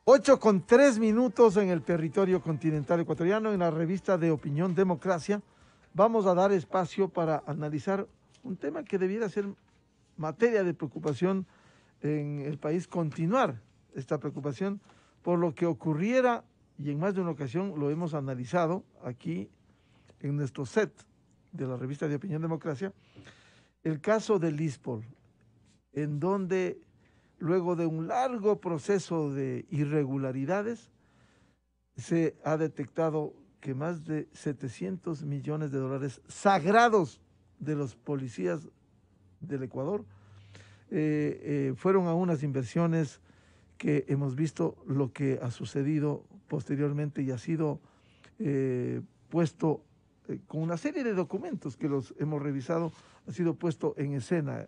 8:03 en el territorio continental ecuatoriano, en la revista de Opinión Democracia. Vamos a dar espacio para analizar un tema que debiera ser materia de preocupación en el país, continuar esta preocupación por lo que ocurriera, y en más de una ocasión lo hemos analizado aquí en nuestro set de la revista de Opinión Democracia, el caso de Lispol, en donde luego de un largo proceso de irregularidades, se ha detectado que más de 700 millones de dólares sagrados de los policías del Ecuador fueron a unas inversiones que hemos visto lo que ha sucedido posteriormente y ha sido puesto con una serie de documentos que los hemos revisado, ha sido puesto en escena.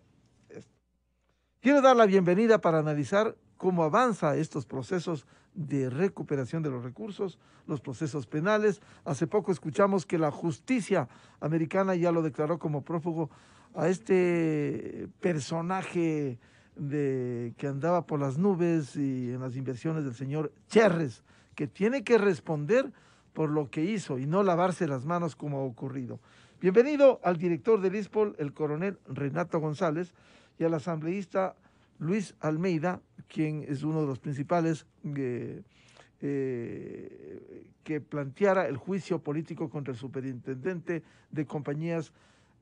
Quiero dar la bienvenida para analizar cómo avanza estos procesos de recuperación de los recursos, los procesos penales. Hace poco escuchamos que la justicia americana ya lo declaró como prófugo a este personaje que andaba por las nubes y en las inversiones del señor Cherres, que tiene que responder por lo que hizo y no lavarse las manos como ha ocurrido. Bienvenido al director del ISPOL, el coronel Renato González, y al asambleísta Luis Almeida, quien es uno de los principales que planteara el juicio político contra el superintendente de compañías,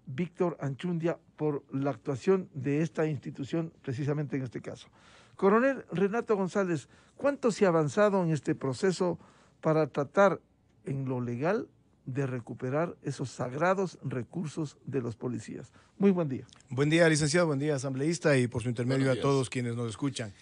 Víctor Anchundia, por la actuación de esta institución, precisamente en este caso. Coronel Renato González, ¿cuánto se ha avanzado en este proceso para tratar en lo legal de recuperar esos sagrados recursos de los policías? Muy buen día. Buen día, licenciado, buen día, asambleísta, y por su intermedio a todos quienes nos escuchan.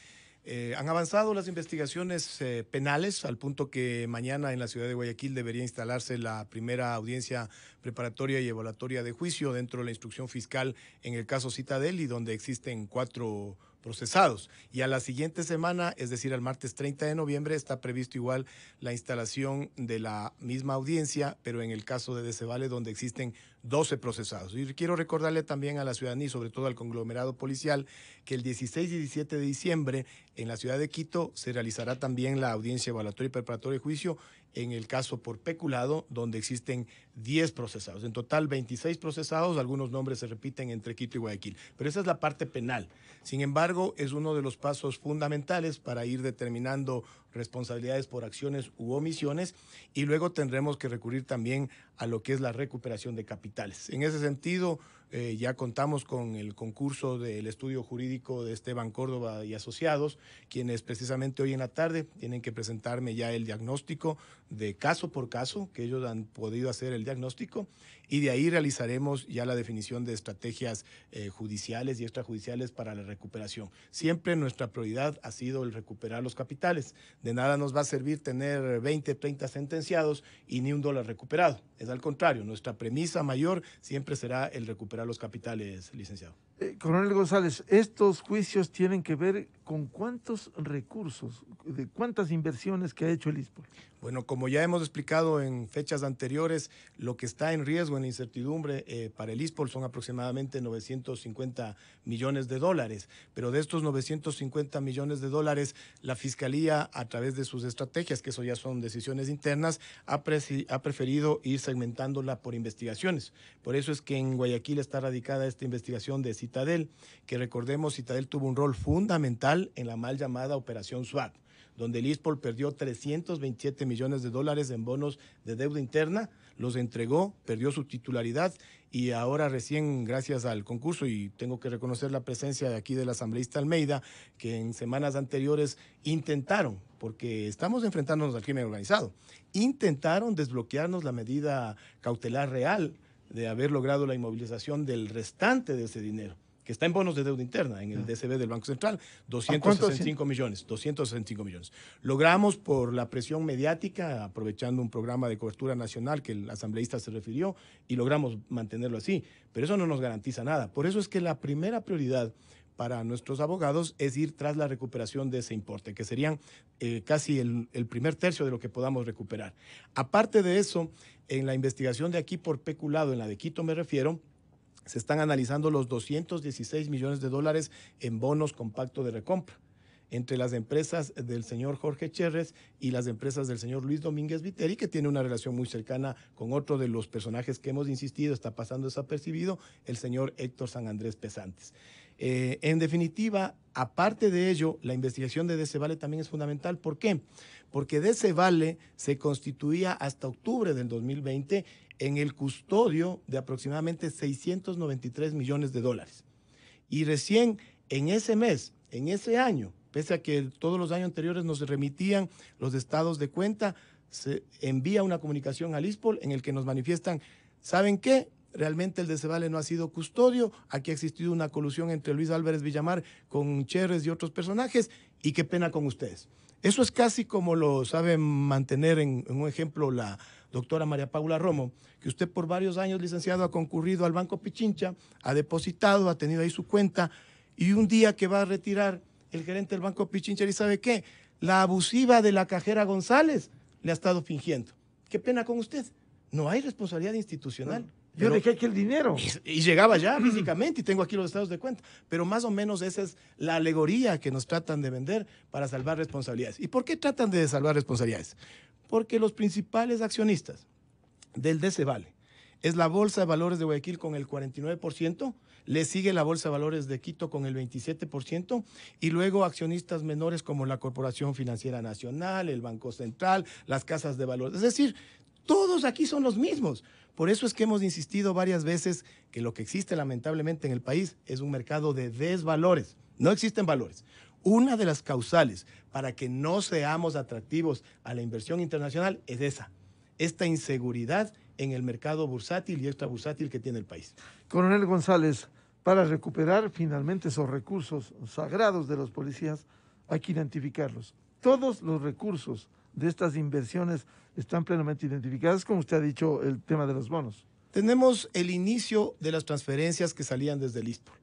Han avanzado las investigaciones penales al punto que mañana en la ciudad de Guayaquil debería instalarse la primera audiencia preparatoria y evaluatoria de juicio dentro de la instrucción fiscal en el caso Citadel, y donde existen 4 procesados. Y a la siguiente semana, es decir, al martes 30 de noviembre, está previsto igual la instalación de la misma audiencia, pero en el caso de Decebale, donde existen 12 procesados. Y quiero recordarle también a la ciudadanía y sobre todo al conglomerado policial que el 16 y 17 de diciembre en la ciudad de Quito se realizará también la audiencia evaluatoria y preparatoria de juicio en el caso por peculado, donde existen 10 procesados. En total, 26 procesados, algunos nombres se repiten entre Quito y Guayaquil. Pero esa es la parte penal. Sin embargo, es uno de los pasos fundamentales para ir determinando responsabilidades por acciones u omisiones, y luego tendremos que recurrir también a lo que es la recuperación de capitales. En ese sentido, ya contamos con el concurso del estudio jurídico de Esteban Córdoba y Asociados, quienes precisamente hoy en la tarde tienen que presentarme ya el diagnóstico de caso por caso, que ellos han podido hacer el diagnóstico, y de ahí realizaremos ya la definición de estrategias judiciales y extrajudiciales para la recuperación. Siempre nuestra prioridad ha sido el recuperar los capitales. De nada nos va a servir tener 20, 30 sentenciados y ni un dólar recuperado. Es al contrario, nuestra premisa mayor siempre será el recuperar los capitales, licenciado. Coronel González, estos juicios tienen que ver con cuántos recursos, de cuántas inversiones que ha hecho el ISPOL. Bueno, como ya hemos explicado en fechas anteriores, lo que está en riesgo, en incertidumbre para el ISPOL son aproximadamente 950 millones de dólares. Pero de estos 950 millones de dólares, la Fiscalía, a través de sus estrategias, que eso ya son decisiones internas, ha preferido ir segmentándola por investigaciones. Por eso es que en Guayaquil está radicada esta investigación de Citadel, que recordemos, Citadel tuvo un rol fundamental en la mal llamada Operación SWAT, donde el ISPOL perdió 327 millones de dólares en bonos de deuda interna, los entregó, perdió su titularidad, y ahora recién, gracias al concurso, y tengo que reconocer la presencia de aquí del asambleísta Almeida, que en semanas anteriores intentaron, porque estamos enfrentándonos al crimen organizado, intentaron desbloquearnos la medida cautelar real de haber logrado la inmovilización del restante de ese dinero, que está en bonos de deuda interna, en el DCB del Banco Central, 265 millones, 265 millones. Logramos, por la presión mediática, aprovechando un programa de cobertura nacional que el asambleísta se refirió, y logramos mantenerlo así, pero eso no nos garantiza nada. Por eso es que la primera prioridad para nuestros abogados es ir tras la recuperación de ese importe, que serían casi el primer tercio de lo que podamos recuperar. Aparte de eso, en la investigación de aquí por peculado, en la de Quito me refiero, se están analizando los 216 millones de dólares en bonos con pacto de recompra. entre las empresas del señor Jorge Cherres y las empresas del señor Luis Domínguez Viteri, que tiene una relación muy cercana con otro de los personajes que hemos insistido, está pasando desapercibido, el señor Héctor San Andrés Pesantes. En definitiva, aparte de ello, la investigación de Decevale también es fundamental. ¿Por qué? Porque Decevale se constituía hasta octubre del 2020 en el custodio de aproximadamente 693 millones de dólares. Y recién en ese mes, en ese año, pese a que todos los años anteriores nos remitían los estados de cuenta, se envía una comunicación al ISPOL en el que nos manifiestan, ¿saben qué? Realmente el Decevale no ha sido custodio, aquí ha existido una colusión entre Luis Álvarez Villamar con Cherres y otros personajes, y qué pena con ustedes. Eso es casi como lo sabe mantener en un ejemplo la doctora María Paula Romo, que usted por varios años, licenciado, ha concurrido al Banco Pichincha, ha depositado, ha tenido ahí su cuenta, y un día que va a retirar el gerente del Banco Pichincha, ¿y sabe qué? La abusiva de la cajera González le ha estado fingiendo. Qué pena con usted. No hay responsabilidad institucional. Yo dejé aquí el dinero. Y llegaba ya físicamente y tengo aquí los estados de cuenta. Pero más o menos esa es la alegoría que nos tratan de vender para salvar responsabilidades. ¿Y por qué tratan de salvar responsabilidades? Porque los principales accionistas del Decevale es la Bolsa de Valores de Guayaquil con el 49%, le sigue la Bolsa de Valores de Quito con el 27%, y luego accionistas menores como la Corporación Financiera Nacional, el Banco Central, las casas de valores. Es decir, todos aquí son los mismos. Por eso es que hemos insistido varias veces que lo que existe lamentablemente en el país es un mercado de desvalores. No existen valores. Una de las causales para que no seamos atractivos a la inversión internacional es esta inseguridad en el mercado bursátil y extrabursátil que tiene el país. Coronel González, para recuperar finalmente esos recursos sagrados de los policías, hay que identificarlos. Todos los recursos de estas inversiones están plenamente identificadas, como usted ha dicho, el tema de los bonos. Tenemos el inicio de las transferencias que salían desde el ISPOL.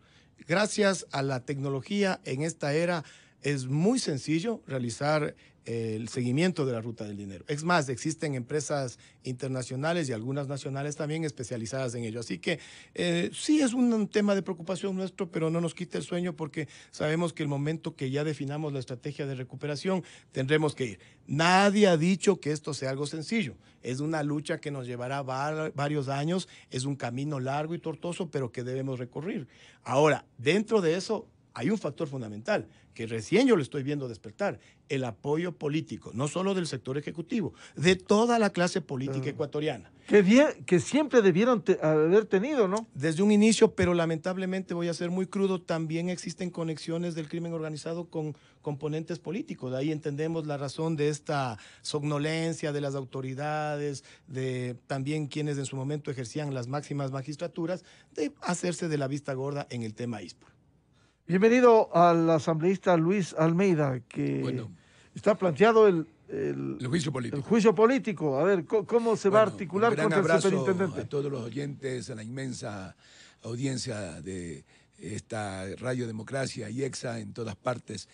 Gracias a la tecnología en esta era es muy sencillo realizar el seguimiento de la ruta del dinero. Es más, existen empresas internacionales y algunas nacionales también especializadas en ello. Así que sí es un tema de preocupación nuestro, pero no nos quita el sueño porque sabemos que el momento que ya definamos la estrategia de recuperación tendremos que ir. Nadie ha dicho que esto sea algo sencillo. Es una lucha que nos llevará varios años, es un camino largo y tortuoso, pero que debemos recorrer. Ahora, dentro de eso hay un factor fundamental que recién yo lo estoy viendo despertar, el apoyo político, no solo del sector ejecutivo, de toda la clase política ecuatoriana. Que siempre debieron haber tenido, ¿no? Desde un inicio, pero lamentablemente, voy a ser muy crudo, también existen conexiones del crimen organizado con componentes políticos. De ahí entendemos la razón de esta somnolencia de las autoridades, de también quienes en su momento ejercían las máximas magistraturas, de hacerse de la vista gorda en el tema ISPOL. Bienvenido al asambleísta Luis Almeida, que está planteado el juicio político. El juicio político. A ver, ¿cómo se va a articular contra el superintendente? A todos los oyentes, a la inmensa audiencia de esta Radio Democracia y EXA en todas partes.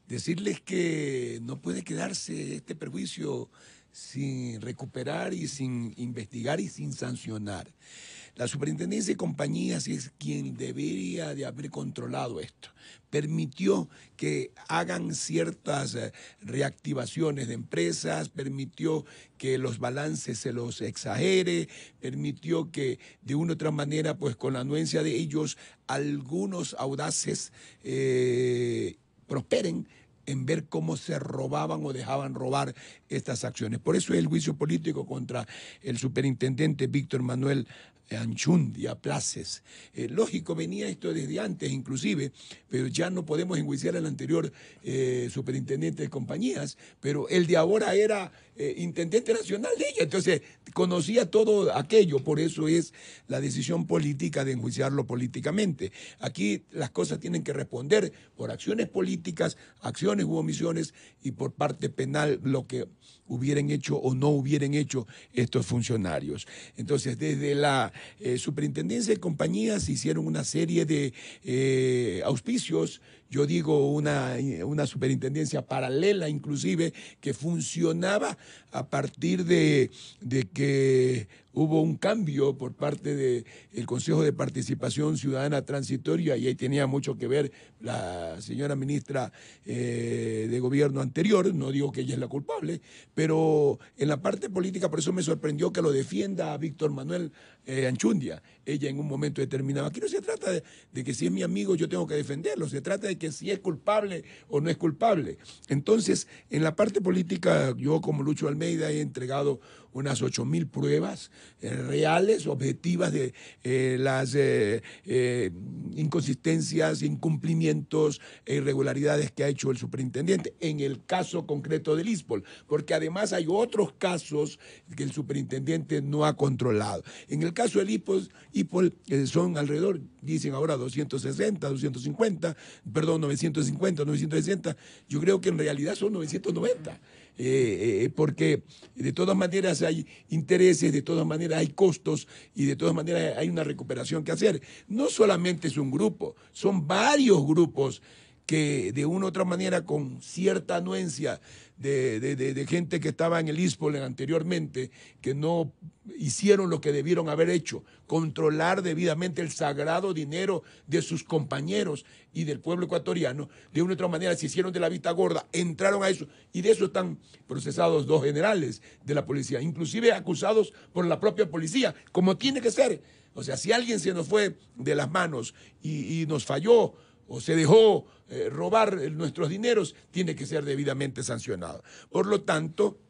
Decirles que no puede quedarse este perjuicio sin recuperar y sin investigar y sin sancionar. La Superintendencia de Compañías es quien debería de haber controlado esto. Permitió que hagan ciertas reactivaciones de empresas, permitió que los balances se los exagere, permitió que de una u otra manera, pues con la anuencia de ellos, algunos audaces prosperen en ver cómo se robaban o dejaban robar estas acciones. Por eso el juicio político contra el superintendente Víctor Manuel Anchundia Places. Lógico, venía esto desde antes inclusive, pero ya no podemos enjuiciar al anterior superintendente de compañías, pero el de ahora era intendente nacional de ella, entonces conocía todo aquello, por eso es la decisión política de enjuiciarlo políticamente. Aquí las cosas tienen que responder por acciones políticas, acciones u omisiones, y por parte penal lo que hubieran hecho o no hubieran hecho estos funcionarios. Entonces, desde la superintendencia de compañías hicieron una serie de auspicios, yo digo una superintendencia paralela inclusive, que funcionaba a partir de que hubo un cambio por parte del Consejo de Participación Ciudadana Transitoria, y ahí tenía mucho que ver la señora ministra de Gobierno anterior. No digo que ella es la culpable, pero en la parte política, por eso me sorprendió que lo defienda a Víctor Manuel Anchundia. Ella en un momento determinado, aquí no se trata de que si es mi amigo yo tengo que defenderlo, se trata de que si es culpable o no es culpable. Entonces, en la parte política, yo como Lucho Almeida he entregado unas 8.000 pruebas reales, objetivas de las inconsistencias, incumplimientos e irregularidades que ha hecho el superintendente en el caso concreto del ISPOL, porque además hay otros casos que el superintendente no ha controlado. En el caso del ISPOL son alrededor, dicen ahora 260, 250, perdón, 950, 960, yo creo que en realidad son 990. Porque de todas maneras hay intereses, de todas maneras hay costos y de todas maneras hay una recuperación que hacer. No solamente es un grupo, son varios grupos que de una u otra manera con cierta anuencia de gente que estaba en el ISPOL anteriormente, que no hicieron lo que debieron haber hecho, controlar debidamente el sagrado dinero de sus compañeros y del pueblo ecuatoriano. De una u otra manera se hicieron de la vista gorda, entraron a eso, y de eso están procesados 2 generales de la policía, inclusive acusados por la propia policía, como tiene que ser. O sea, si alguien se nos fue de las manos y nos falló, o se dejó robar nuestros dineros, tiene que ser debidamente sancionado. Por lo tanto,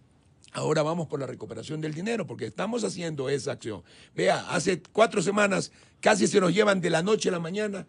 ahora vamos por la recuperación del dinero, porque estamos haciendo esa acción. Vea, hace 4 semanas casi se nos llevan de la noche a la mañana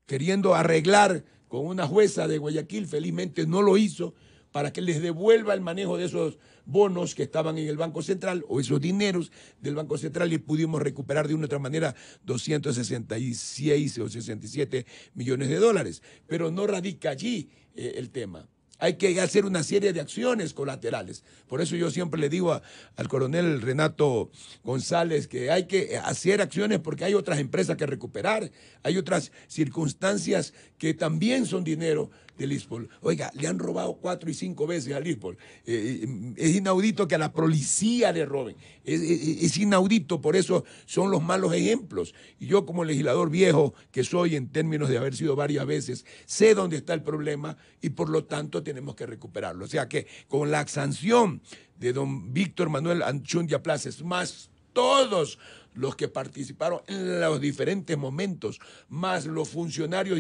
queriendo arreglar con una jueza de Guayaquil, felizmente no lo hizo, para que les devuelva el manejo de esos bonos que estaban en el Banco Central o esos dineros del Banco Central, y pudimos recuperar de una u otra manera 266 o 67 millones de dólares. Pero no radica allí el tema. Hay que hacer una serie de acciones colaterales. Por eso yo siempre le digo al coronel Renato González que hay que hacer acciones, porque hay otras empresas que recuperar, hay otras circunstancias que también son dinero del ISPOL. Oiga, le han robado 4 y 5 veces al ISPOL. Es inaudito que a la policía le roben. Es inaudito, por eso son los malos ejemplos. Y yo, como legislador viejo que soy en términos de haber sido varias veces, sé dónde está el problema y por lo tanto tenemos que recuperarlo. O sea que con la sanción de don Víctor Manuel Anchundia Places, más todos los que participaron en los diferentes momentos, más los funcionarios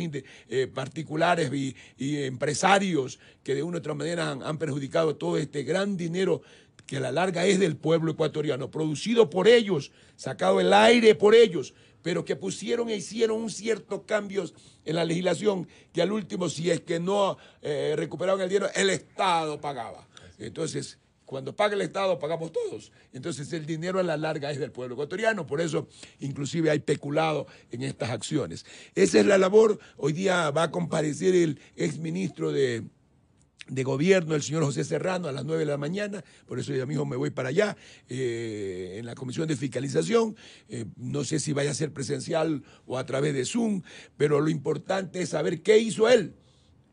particulares y empresarios que de una u otra manera han perjudicado todo este gran dinero que a la larga es del pueblo ecuatoriano, producido por ellos, sacado del aire por ellos, pero que pusieron e hicieron un cierto cambios en la legislación que al último, si es que no recuperaron el dinero, el Estado pagaba. Entonces, cuando paga el Estado, pagamos todos. Entonces, el dinero a la larga es del pueblo ecuatoriano. Por eso, inclusive, hay peculado en estas acciones. Esa es la labor. Hoy día va a comparecer el exministro de Gobierno, el señor José Serrano, a las 9 de la mañana. Por eso yo mismo me voy para allá, en la Comisión de Fiscalización. No sé si vaya a ser presencial o a través de Zoom, pero lo importante es saber qué hizo él.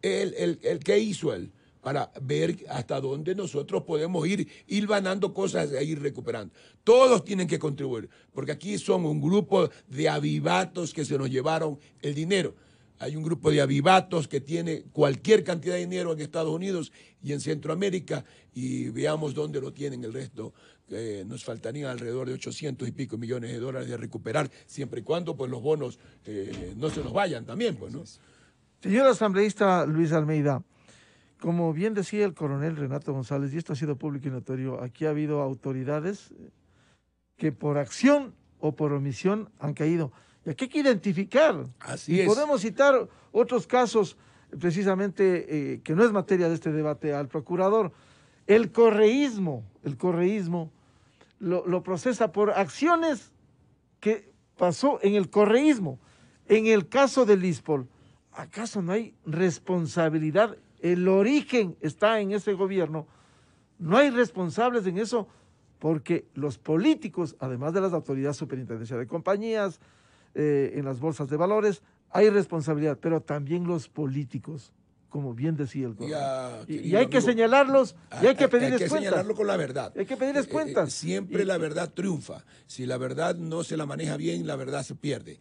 ¿Qué hizo él? Para ver hasta dónde nosotros podemos ir hilvanando cosas e ir recuperando. Todos tienen que contribuir, porque aquí son un grupo de avivatos que se nos llevaron el dinero. Hay un grupo de avivatos que tiene cualquier cantidad de dinero en Estados Unidos y en Centroamérica, y veamos dónde lo tienen el resto. Nos faltarían alrededor de 800 y pico millones de dólares de recuperar, siempre y cuando pues, los bonos no se nos vayan también. Pues, ¿no? Señor asambleísta Luis Almeida, como bien decía el coronel Renato González, y esto ha sido público y notorio, aquí ha habido autoridades que por acción o por omisión han caído. Y aquí hay que identificar. Así es. Podemos citar otros casos, precisamente, que no es materia de este debate, al procurador. El correísmo lo procesa por acciones que pasó en el correísmo. En el caso del ISPOL, ¿acaso no hay responsabilidad? El origen está en ese gobierno. No hay responsables en eso, porque los políticos, además de las autoridades superintendencia de compañías, en las bolsas de valores, hay responsabilidad, pero también los políticos como bien decía el gobernador. Y querido hay que amigo, señalarlos y hay que pedirles Hay que cuentas. señalarlo con la verdad. Hay que pedirles cuentas. Siempre la verdad triunfa. Si la verdad no se la maneja bien, la verdad se pierde.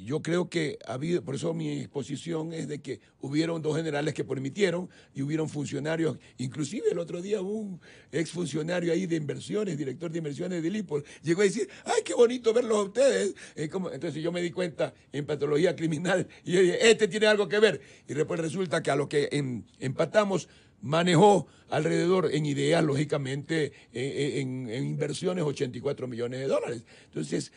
Yo creo que ha habido, por eso mi exposición es de que hubieron 2 generales que permitieron y hubieron funcionarios, inclusive el otro día un exfuncionario ahí de inversiones, director de inversiones de Lipol, llegó a decir, ¡ay, qué bonito verlos a ustedes! Entonces yo me di cuenta en patología criminal y yo dije, este tiene algo que ver. Y después resulta que a lo que empatamos manejó alrededor, en ideas, lógicamente, en inversiones, 84 millones de dólares. Entonces,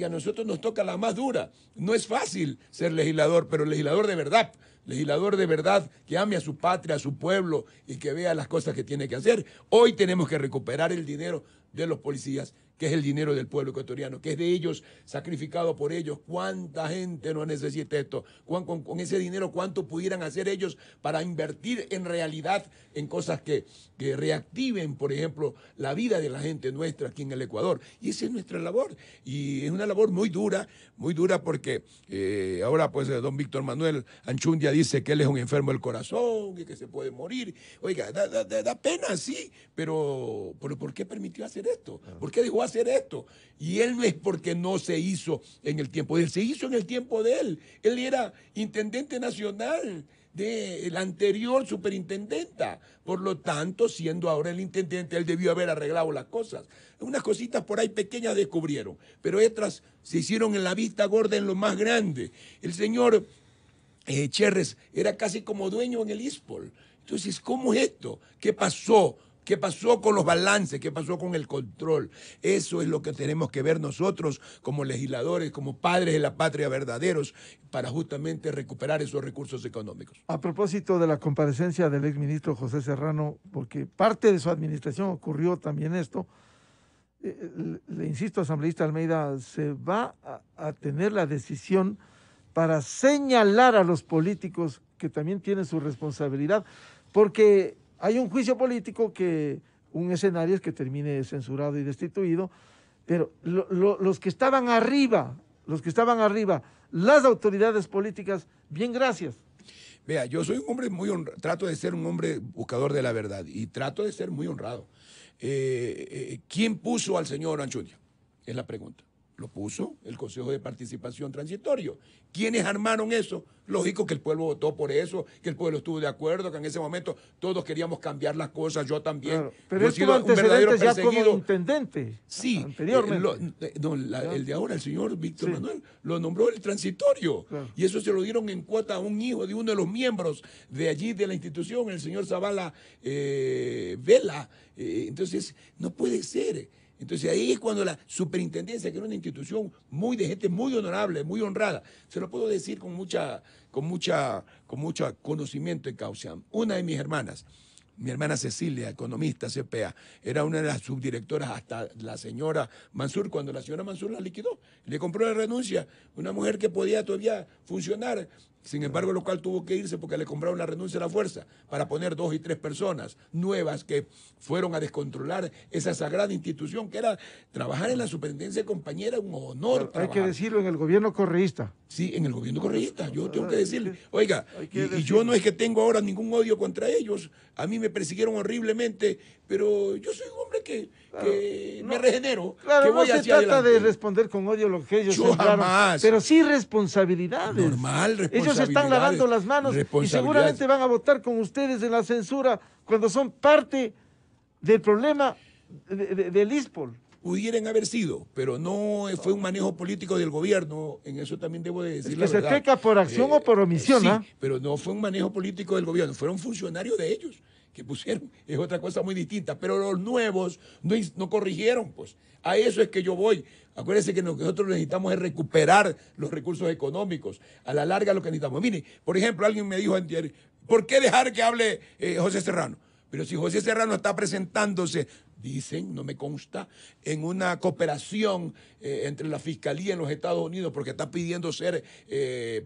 a nosotros nos toca la más dura. No es fácil ser legislador, pero legislador de verdad. Legislador de verdad que ame a su patria, a su pueblo y que vea las cosas que tiene que hacer. Hoy tenemos que recuperar el dinero de los policías, que es el dinero del pueblo ecuatoriano, que es de ellos, sacrificado por ellos. ¿Cuánta gente no necesita esto? Con ese dinero, ¿cuánto pudieran hacer ellos para invertir en realidad en cosas que reactiven, por ejemplo, la vida de la gente nuestra aquí en el Ecuador? Y esa es nuestra labor. Y es una labor muy dura porque ahora pues don Víctor Manuel Anchundia dice que él es un enfermo del corazón y que se puede morir. Oiga, da pena, sí, pero ¿por qué permitió hacer esto? ¿Por qué dejó hacer esto? Y él no es porque no se hizo en el tiempo de él, se hizo en el tiempo de él. Él era intendente nacional de la anterior superintendenta. Por lo tanto, siendo ahora el intendente, él debió haber arreglado las cosas. Unas cositas por ahí pequeñas descubrieron, pero otras se hicieron en la vista gorda en lo más grande. El señor Cherres era casi como dueño en el ISPOL. Entonces, ¿cómo es esto? ¿Qué pasó? ¿Qué pasó con los balances? ¿Qué pasó con el control? Eso es lo que tenemos que ver nosotros como legisladores, como padres de la patria verdaderos, para justamente recuperar esos recursos económicos. A propósito de la comparecencia del exministro José Serrano, porque parte de su administración ocurrió también esto, le insisto, asambleísta Almeida, se va a tener la decisión para señalar a los políticos que también tienen su responsabilidad, porque hay un juicio político que un escenario es que termine censurado y destituido, pero los que estaban arriba, las autoridades políticas, bien, gracias. Vea, yo soy un hombre muy honrado, trato de ser un hombre buscador de la verdad y trato de ser muy honrado. ¿Quién puso al señor Anchundia? Es la pregunta. Lo puso el Consejo de Participación Transitorio. ¿Quiénes armaron eso? Lógico que el pueblo votó por eso, que el pueblo estuvo de acuerdo, que en ese momento todos queríamos cambiar las cosas, yo también. Claro, pero yo él tuvo antecedentes ya como intendente. Sí, anteriormente. El de ahora, el señor Víctor Manuel, lo nombró el transitorio. Claro. Y eso se lo dieron en cuota a un hijo de uno de los miembros de allí, de la institución, el señor Zavala Vela. Entonces, no puede ser. Entonces ahí es cuando la superintendencia, que era una institución muy de gente muy honorable, muy honrada, se lo puedo decir con mucho conocimiento y causa. Una de mis hermanas, mi hermana Cecilia, economista, CPA, era una de las subdirectoras hasta la señora Mansur, cuando la señora Mansur la liquidó, le compró la renuncia, una mujer que podía todavía funcionar. Sin embargo, lo cual tuvo que irse porque le compraron la renuncia a la fuerza para poner 2 y 3 personas nuevas que fueron a descontrolar esa sagrada institución que era trabajar en la superintendencia de compañera, un honor. Hay que decirlo, en el gobierno correísta. Sí, en el gobierno correísta, yo tengo que decirle. Oiga, y yo no es que tengo ahora ningún odio contra ellos, a mí me persiguieron horriblemente, pero yo soy un hombre que me regenero. Claro, que voy no se hacia trata adelante. de responder con odio lo que ellos Yo sembraron, jamás. pero sí responsabilidades. Normal, responsabilidades. Ellos están lavando las manos y seguramente van a votar con ustedes en la censura cuando son parte del problema del ISPOL. Pudieran haber sido, pero no fue un manejo político del gobierno, en eso también debo de decir la verdad. Se peca por acción o por omisión, sí, ¿ah? Pero no fue un manejo político del gobierno, fueron funcionarios de ellos que pusieron, es otra cosa muy distinta, pero los nuevos no corrigieron, pues. A eso es que yo voy. Acuérdense que lo que nosotros necesitamos es recuperar los recursos económicos. A la larga lo que necesitamos. Mire, por ejemplo, alguien me dijo ayer, ¿por qué dejar que hable José Serrano? Pero si José Serrano está presentándose, dicen, no me consta, en una cooperación entre la Fiscalía en los Estados Unidos porque está pidiendo ser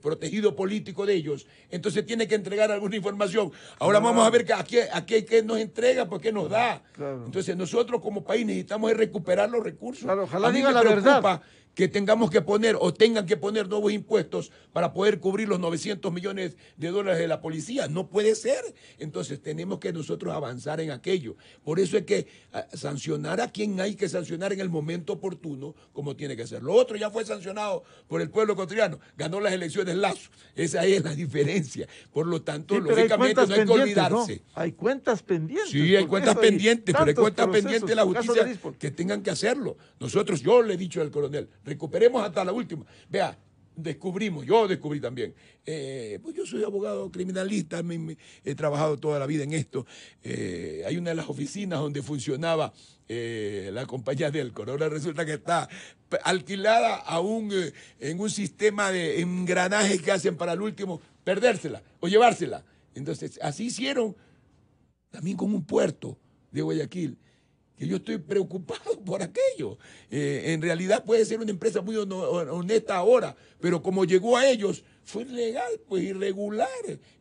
protegido político de ellos, entonces tiene que entregar alguna información. Ahora vamos a ver qué nos entrega, por qué nos da. Claro. Entonces nosotros como país necesitamos recuperar los recursos. Claro, ojalá diga la verdad. que tengamos que poner o tengan que poner nuevos impuestos para poder cubrir los 900 millones de dólares de la policía. No puede ser. Entonces tenemos que nosotros avanzar en aquello. Por eso hay que sancionar a quien hay que sancionar en el momento oportuno, como tiene que ser. Lo otro ya fue sancionado por el pueblo ecuatoriano. Ganó las elecciones Lazo. Esa es la diferencia. Por lo tanto, Sí, lógicamente no hay que olvidarse. ¿no? Hay cuentas pendientes. Sí, hay cuentas pendientes, pero hay cuentas pendientes de la justicia de que tengan que hacerlo. Nosotros, yo le he dicho al coronel, recuperemos hasta la última. Vea, yo descubrí también. Pues yo soy abogado criminalista, he trabajado toda la vida en esto. Hay una de las oficinas donde funcionaba la compañía Delcor. Ahora resulta que está alquilada en un sistema de engranajes que hacen para el último perdérsela o llevársela. Entonces, así hicieron también con un puerto de Guayaquil, que yo estoy preocupado por aquello. En realidad puede ser una empresa muy honesta ahora, pero como llegó a ellos, fue ilegal, pues irregular,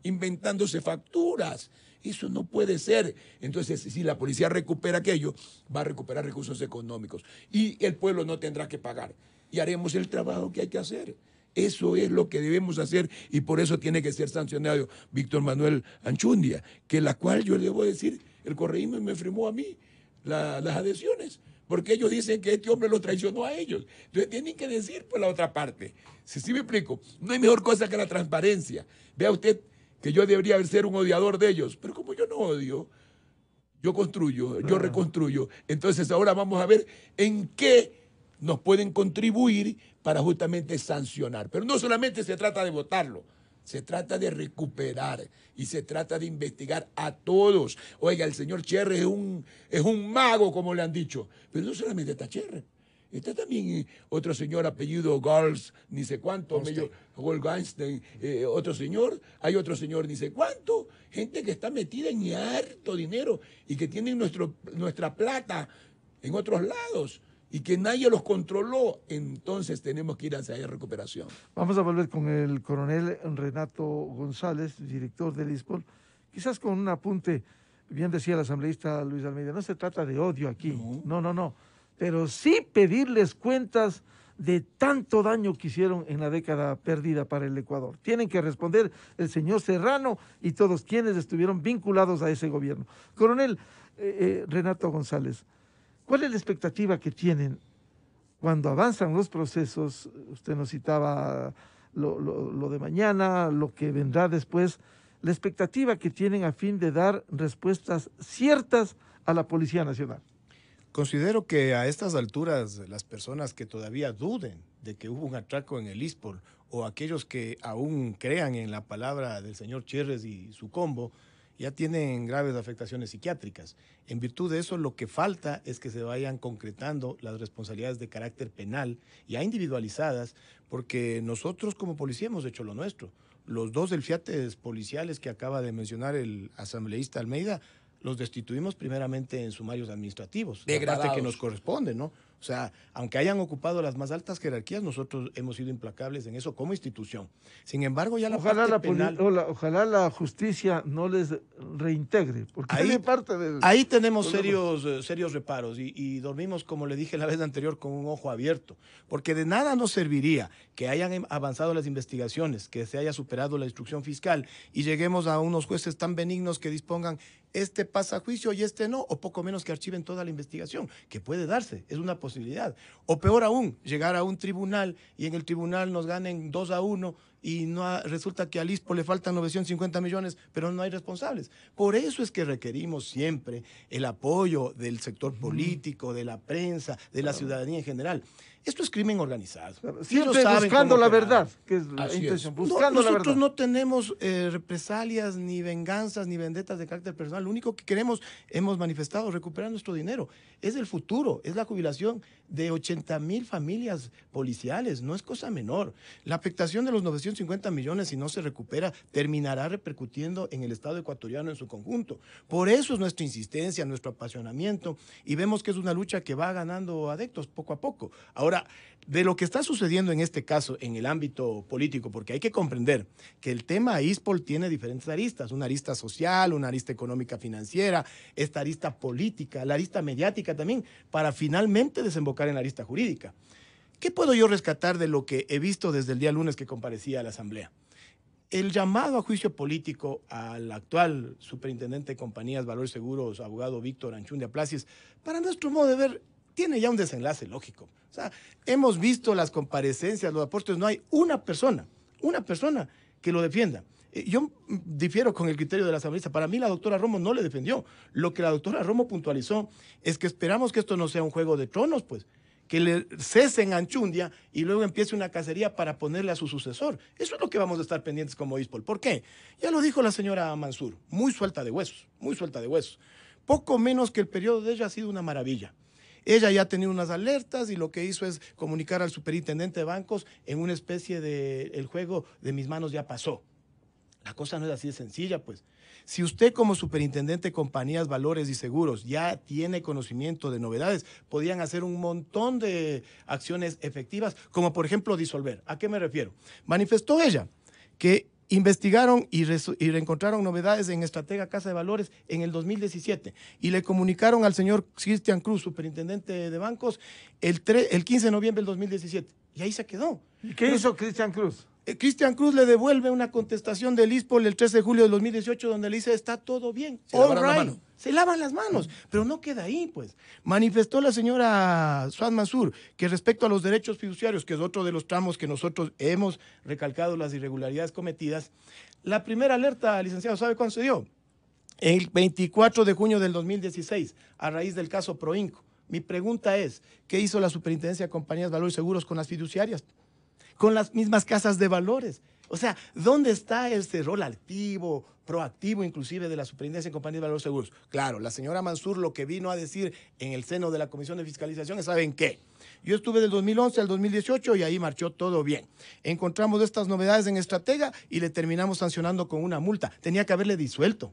inventándose facturas. Eso no puede ser. Entonces, si la policía recupera aquello, va a recuperar recursos económicos y el pueblo no tendrá que pagar. Y haremos el trabajo que hay que hacer. Eso es lo que debemos hacer y por eso tiene que ser sancionado Víctor Manuel Anchundia, que la cual yo le voy a decir, el correísmo me firmó a mí las adhesiones, porque ellos dicen que este hombre los traicionó a ellos. Entonces tienen que decir por la otra parte. Si me explico, no hay mejor cosa que la transparencia. Vea usted que yo debería ser un odiador de ellos, pero como yo no odio, yo construyo, yo reconstruyo. Entonces ahora vamos a ver en qué nos pueden contribuir para justamente sancionar. Pero no solamente se trata de votarlo, se trata de recuperar y se trata de investigar a todos. Oiga, el señor Cherres es un mago, como le han dicho. Pero no solamente está Cherres. Está también otro señor apellido Gals, ni sé cuánto, Goldstein, otro señor, hay otro señor ni sé cuánto, gente que está metida en harto dinero y que tienen nuestra plata en otros lados y que nadie los controló. Entonces tenemos que ir hacia esa recuperación. Vamos a volver con el coronel Renato González, director del ISPOL, quizás con un apunte, bien decía el asambleísta Luis Almeida, no se trata de odio aquí, no, pero sí pedirles cuentas de tanto daño que hicieron en la década perdida para el Ecuador. Tienen que responder el señor Serrano y todos quienes estuvieron vinculados a ese gobierno. Coronel Renato González, ¿cuál es la expectativa que tienen cuando avanzan los procesos? Usted nos citaba lo de mañana, lo que vendrá después, la expectativa que tienen a fin de dar respuestas ciertas a la Policía Nacional. Considero que a estas alturas las personas que todavía duden de que hubo un atraco en el ISPOL o aquellos que aún crean en la palabra del señor Cherres y su combo, ya tienen graves afectaciones psiquiátricas. En virtud de eso, lo que falta es que se vayan concretando las responsabilidades de carácter penal, ya individualizadas, porque nosotros como policía hemos hecho lo nuestro. Los dos delfiates policiales que acaba de mencionar el asambleísta Almeida, los destituimos primeramente en sumarios administrativos, la parte que nos corresponde, ¿no? O sea, aunque hayan ocupado las más altas jerarquías, nosotros hemos sido implacables en eso como institución. Sin embargo, ya la parte penal... Ojalá la justicia no les reintegre, porque ahí tenemos serios reparos y dormimos, como le dije la vez anterior, con un ojo abierto, porque de nada nos serviría que hayan avanzado las investigaciones, que se haya superado la instrucción fiscal y lleguemos a unos jueces tan benignos que dispongan este pasa a juicio y este no, o poco menos que archiven toda la investigación, que puede darse, es una posibilidad. O peor aún, llegar a un tribunal y en el tribunal nos ganen 2-1 y resulta que al ISPO le faltan 950 millones, pero no hay responsables. Por eso es que requerimos siempre el apoyo del sector político, de la prensa, de la ciudadanía en general. Esto es crimen organizado. Siempre buscando la verdad, que es la intención. Nosotros no tenemos represalias, ni venganzas, ni vendetas de carácter personal. Lo único que queremos, hemos manifestado, recuperar nuestro dinero. Es el futuro, es la jubilación de 80,000 familias policiales. No es cosa menor. La afectación de los 950 millones, si no se recupera, terminará repercutiendo en el Estado ecuatoriano en su conjunto. Por eso es nuestra insistencia, nuestro apasionamiento, y vemos que es una lucha que va ganando adeptos poco a poco. Ahora, de lo que está sucediendo en este caso en el ámbito político, porque hay que comprender que el tema ISPOL tiene diferentes aristas, una arista social, una arista económica financiera, esta arista política, la arista mediática también, para finalmente desembocar en la arista jurídica. ¿Qué puedo yo rescatar de lo que he visto desde el día lunes que comparecía a la Asamblea? El llamado a juicio político al actual superintendente de compañías, Valores Seguros, abogado Víctor Anchundia Places, para nuestro modo de ver, tiene ya un desenlace lógico. O sea, hemos visto las comparecencias, los aportes, no hay una persona que lo defienda. Yo difiero con el criterio de la asambleísta. Para mí la doctora Romo no le defendió. Lo que la doctora Romo puntualizó es que esperamos que esto no sea un juego de tronos, pues, que le cesen a Anchundia y luego empiece una cacería para ponerle a su sucesor. Eso es lo que vamos a estar pendientes como ISPOL. ¿Por qué? Ya lo dijo la señora Mansur, muy suelta de huesos, muy suelta de huesos. Poco menos que el periodo de ella ha sido una maravilla. Ella ya ha tenido unas alertas y lo que hizo es comunicar al superintendente de bancos en una especie de el juego de mis manos ya pasó. La cosa no es así de sencilla, pues. Si usted como superintendente de compañías, valores y seguros ya tiene conocimiento de novedades, podían hacer un montón de acciones efectivas, como por ejemplo disolver. ¿A qué me refiero? Manifestó ella que investigaron y reencontraron novedades en Estratega Casa de Valores en el 2017 y le comunicaron al señor Cristian Cruz, superintendente de bancos, el 15 de noviembre del 2017. Y ahí se quedó. ¿Y qué hizo Cristian Cruz? Cristian Cruz le devuelve una contestación del ISPOL el 13 de julio del 2018 donde le dice está todo bien. Se lavan las manos, pero no queda ahí, pues. Manifestó la señora Suad Mansur que respecto a los derechos fiduciarios, que es otro de los tramos que nosotros hemos recalcado las irregularidades cometidas, la primera alerta, licenciado, ¿sabe cuándo se dio? El 24 de junio del 2016, a raíz del caso Proinco. Mi pregunta es, ¿qué hizo la Superintendencia de Compañías, Valores y Seguros con las fiduciarias? Con las mismas casas de valores. O sea, ¿dónde está ese rol activo, proactivo inclusive de la Superintendencia de Compañías de Valores Seguros? Claro, la señora Mansur lo que vino a decir en el seno de la Comisión de Fiscalización es, ¿saben qué? Yo estuve del 2011 al 2018 y ahí marchó todo bien. Encontramos estas novedades en Estratega y le terminamos sancionando con una multa. Tenía que haberle disuelto.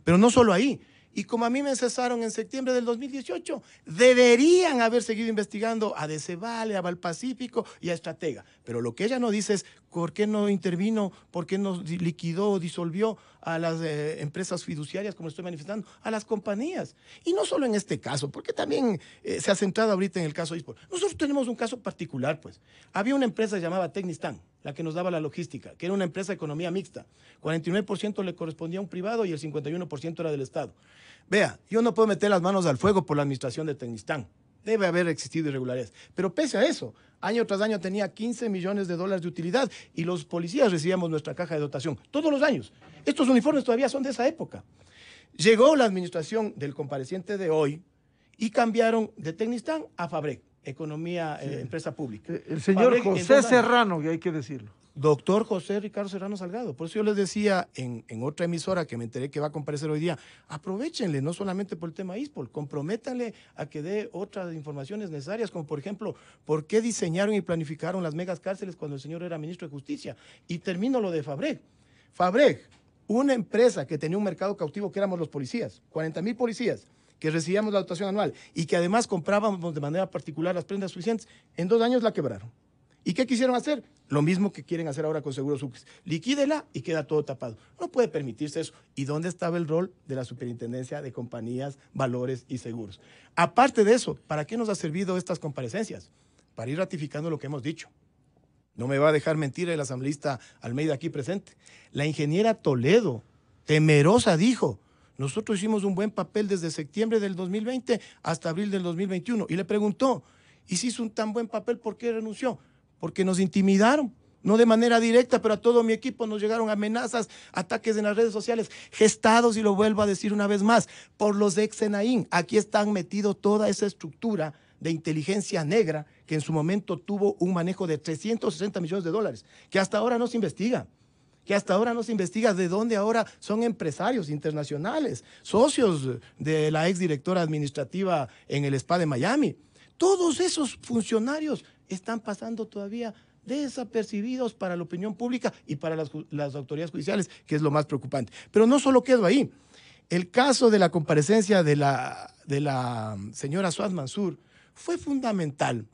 Pero no solo ahí. Y como a mí me cesaron en septiembre del 2018, deberían haber seguido investigando a Decevale, a Valpacífico y a Estratega. Pero lo que ella no dice es por qué no intervino, por qué no liquidó o disolvió a las empresas fiduciarias, como estoy manifestando, a las compañías. Y no solo en este caso, porque también se ha centrado ahorita en el caso ISPOL. Nosotros tenemos un caso particular, pues. Había una empresa llamada Tecnistan, la que nos daba la logística, que era una empresa de economía mixta. 49% le correspondía a un privado y el 51% era del Estado. Vea, yo no puedo meter las manos al fuego por la administración de Tecnistán. Debe haber existido irregularidades. Pero pese a eso, año tras año tenía 15 millones de dólares de utilidad y los policías recibíamos nuestra caja de dotación todos los años. Estos uniformes todavía son de esa época. Llegó la administración del compareciente de hoy y cambiaron de Tecnistán a Fabrec, economía, empresa pública. El señor Fabrec, José Serrano, que hay que decirlo. Doctor José Ricardo Serrano Salgado. Por eso yo les decía en otra emisora que me enteré que va a comparecer hoy día, aprovechenle, no solamente por el tema ISPOL, comprométanle a que dé otras informaciones necesarias, como por ejemplo, por qué diseñaron y planificaron las megas cárceles cuando el señor era ministro de Justicia. Y termino lo de Fabrec. Fabrec, una empresa que tenía un mercado cautivo que éramos los policías, 40,000 policías, que recibíamos la dotación anual y que además comprábamos de manera particular las prendas suficientes, en 2 años la quebraron. ¿Y qué quisieron hacer? Lo mismo que quieren hacer ahora con Seguros Sucres. Liquídela y queda todo tapado. No puede permitirse eso. ¿Y dónde estaba el rol de la Superintendencia de Compañías, Valores y Seguros? Aparte de eso, ¿para qué nos ha servido estas comparecencias? Para ir ratificando lo que hemos dicho. No me va a dejar mentir el asambleísta Almeida aquí presente. La ingeniera Toledo, temerosa, dijo, nosotros hicimos un buen papel desde septiembre del 2020 hasta abril del 2021. Y le preguntó, ¿y si hizo un tan buen papel, por qué renunció? Porque nos intimidaron, no de manera directa, pero a todo mi equipo nos llegaron amenazas, ataques en las redes sociales, gestados, y lo vuelvo a decir una vez más, por los ex Senaín. Aquí están metidos toda esa estructura de inteligencia negra que en su momento tuvo un manejo de 360 millones de dólares, que hasta ahora no se investiga. De dónde ahora son empresarios internacionales, socios de la ex directora administrativa en el spa de Miami. Todos esos funcionarios están pasando todavía desapercibidos para la opinión pública y para las autoridades judiciales, que es lo más preocupante. Pero no solo quedo ahí. El caso de la comparecencia de la señora Suad Mansur fue fundamental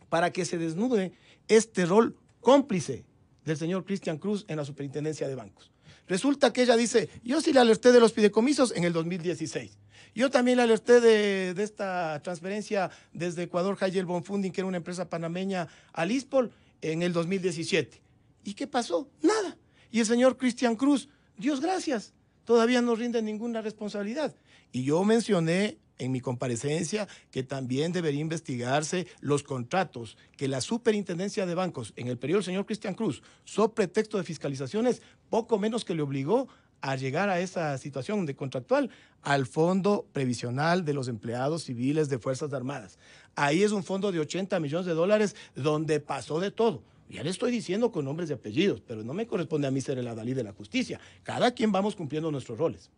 para que se desnude este rol cómplice del señor Cristian Cruz en la Superintendencia de Bancos. Resulta que ella dice, yo sí le alerté de los fideicomisos en el 2016. Yo también le alerté de esta transferencia desde Ecuador High Yield Bond Funding, que era una empresa panameña, al ISPOL en el 2017. ¿Y qué pasó? Nada. Y el señor Cristian Cruz, Dios gracias, todavía no rinde ninguna responsabilidad. Y yo mencioné en mi comparecencia que también debería investigarse los contratos que la Superintendencia de Bancos en el periodo del señor Cristian Cruz, sobre pretexto de fiscalizaciones, poco menos que le obligó a llegar a esa situación de contractual al Fondo Previsional de los Empleados Civiles de Fuerzas Armadas. Ahí es un fondo de 80 millones de dólares donde pasó de todo. Ya le estoy diciendo con nombres y apellidos, pero no me corresponde a mí ser el adalid de la justicia. Cada quien vamos cumpliendo nuestros roles.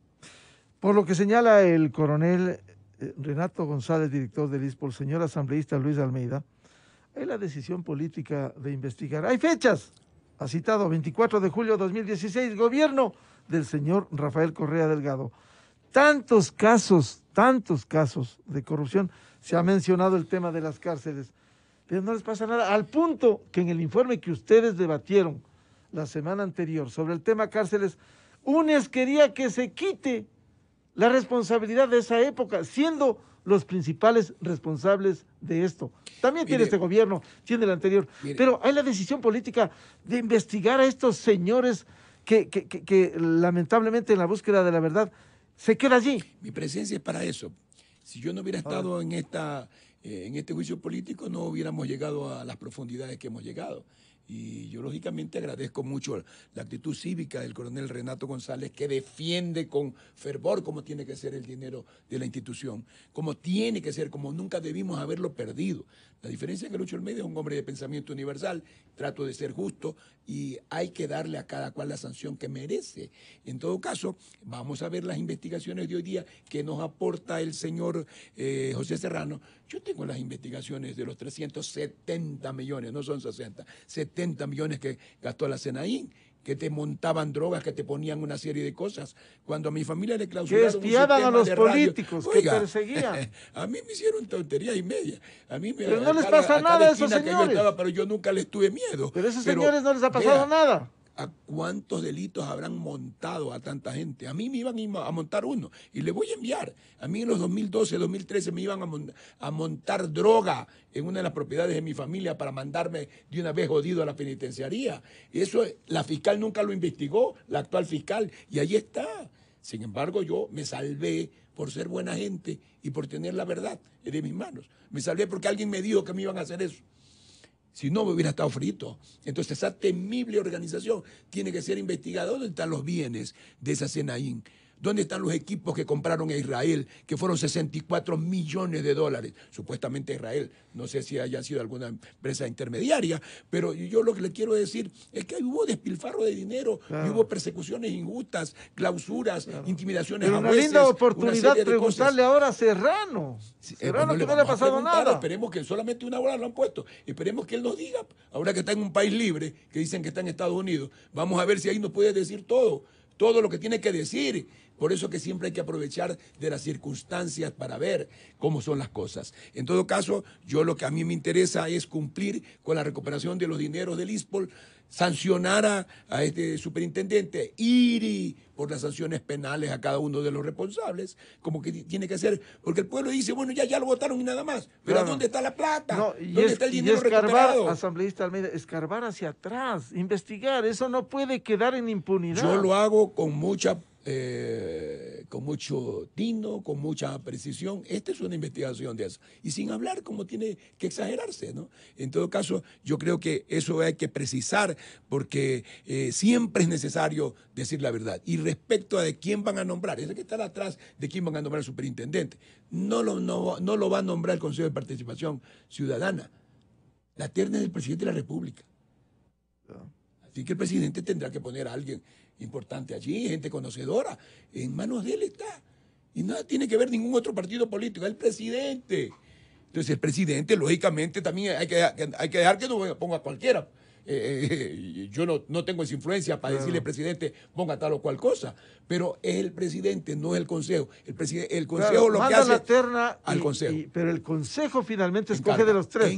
Por lo que señala el coronel Renato González, director del ISPOL, señor asambleísta Luis Almeida, hay la decisión política de investigar. Hay fechas. Ha citado 24 de julio de 2016, gobierno del señor Rafael Correa Delgado. Tantos casos de corrupción. Se ha mencionado el tema de las cárceles, pero no les pasa nada. Al punto que en el informe que ustedes debatieron la semana anterior sobre el tema cárceles, UNES quería que se quite la responsabilidad de esa época, siendo los principales responsables de esto. También tiene este gobierno, tiene el anterior, pero hay la decisión política de investigar a estos señores que lamentablemente en la búsqueda de la verdad se queda allí. Mi presencia es para eso. Si yo no hubiera estado en este juicio político, no hubiéramos llegado a las profundidades que hemos llegado. Y yo lógicamente agradezco mucho la actitud cívica del coronel Renato González, que defiende con fervor cómo tiene que ser el dinero de la institución, cómo tiene que ser, como nunca debimos haberlo perdido. La diferencia es que Lucho Almeida es un hombre de pensamiento universal, trato de ser justo y hay que darle a cada cual la sanción que merece. En todo caso, vamos a ver las investigaciones de hoy día que nos aporta el señor José Serrano. Yo tengo las investigaciones de los 370 millones, no son 60, 70 millones que gastó la Senaín, que te montaban drogas, que te ponían una serie de cosas. Cuando a mi familia le clausuraron que espiaban a los políticos, radio, que perseguían. A mí me hicieron tonterías y media. A mí pero no les pasa nada a esos señores. Pero yo nunca les tuve miedo. Pero a esos señores no les ha pasado nada. ¿A cuántos delitos habrán montado a tanta gente? A mí me iban a montar uno y le voy a enviar. A mí en los 2012, 2013 me iban a montar droga en una de las propiedades de mi familia para mandarme de una vez jodido a la penitenciaría. Eso la fiscal nunca lo investigó, la actual fiscal, y ahí está. Sin embargo, yo me salvé por ser buena gente y por tener la verdad de mis manos. Me salvé porque alguien me dijo que me iban a hacer eso. Si no, me hubiera estado frito. Entonces, esa temible organización tiene que ser investigada. ¿Dónde están los bienes de esa Senaín? ¿Dónde están los equipos que compraron a Israel, que fueron 64 millones de dólares? Supuestamente Israel, no sé si haya sido alguna empresa intermediaria, pero yo lo que le quiero decir es que hubo despilfarro de dinero, y hubo persecuciones injustas, clausuras, intimidaciones pero a jueces. Una linda oportunidad de preguntarle ahora a Serrano. Serrano, que no le ha pasado nada. Esperemos que solamente una hora lo han puesto. Esperemos que él nos diga, ahora que está en un país libre, que dicen que está en Estados Unidos, vamos a ver si ahí nos puede decir todo lo que tiene que decir. Por eso que siempre hay que aprovechar de las circunstancias para ver cómo son las cosas. En todo caso, yo lo que a mí me interesa es cumplir con la recuperación de los dineros del ISPOL, sancionar a este superintendente, ir por las sanciones penales a cada uno de los responsables, como que tiene que ser, porque el pueblo dice, bueno, ya lo votaron y nada más, pero ¿dónde está la plata? No, ¿Dónde está el dinero recuperado? Recuperado? Asambleísta Almeida, escarbar hacia atrás, investigar, eso no puede quedar en impunidad. Yo lo hago con mucho tino, con mucha precisión. Esta es una investigación de eso. Y sin hablar como tiene que exagerarse, ¿no? En todo caso, yo creo que eso hay que precisar porque siempre es necesario decir la verdad. Y respecto a de quién van a nombrar, es que está atrás de quién van a nombrar al superintendente. No lo va a nombrar el Consejo de Participación Ciudadana. La terna es del presidente de la República. Así que el presidente tendrá que poner a alguien importante allí, gente conocedora. En manos de él está. Y nada tiene que ver ningún otro partido político, es el presidente. Entonces el presidente, lógicamente, también hay que dejar que no ponga cualquiera. Yo no tengo esa influencia para decirle al presidente ponga tal o cual cosa, pero es el presidente, no es el consejo. El consejo lo que hace la terna al consejo. Pero el consejo finalmente escoge de los tres.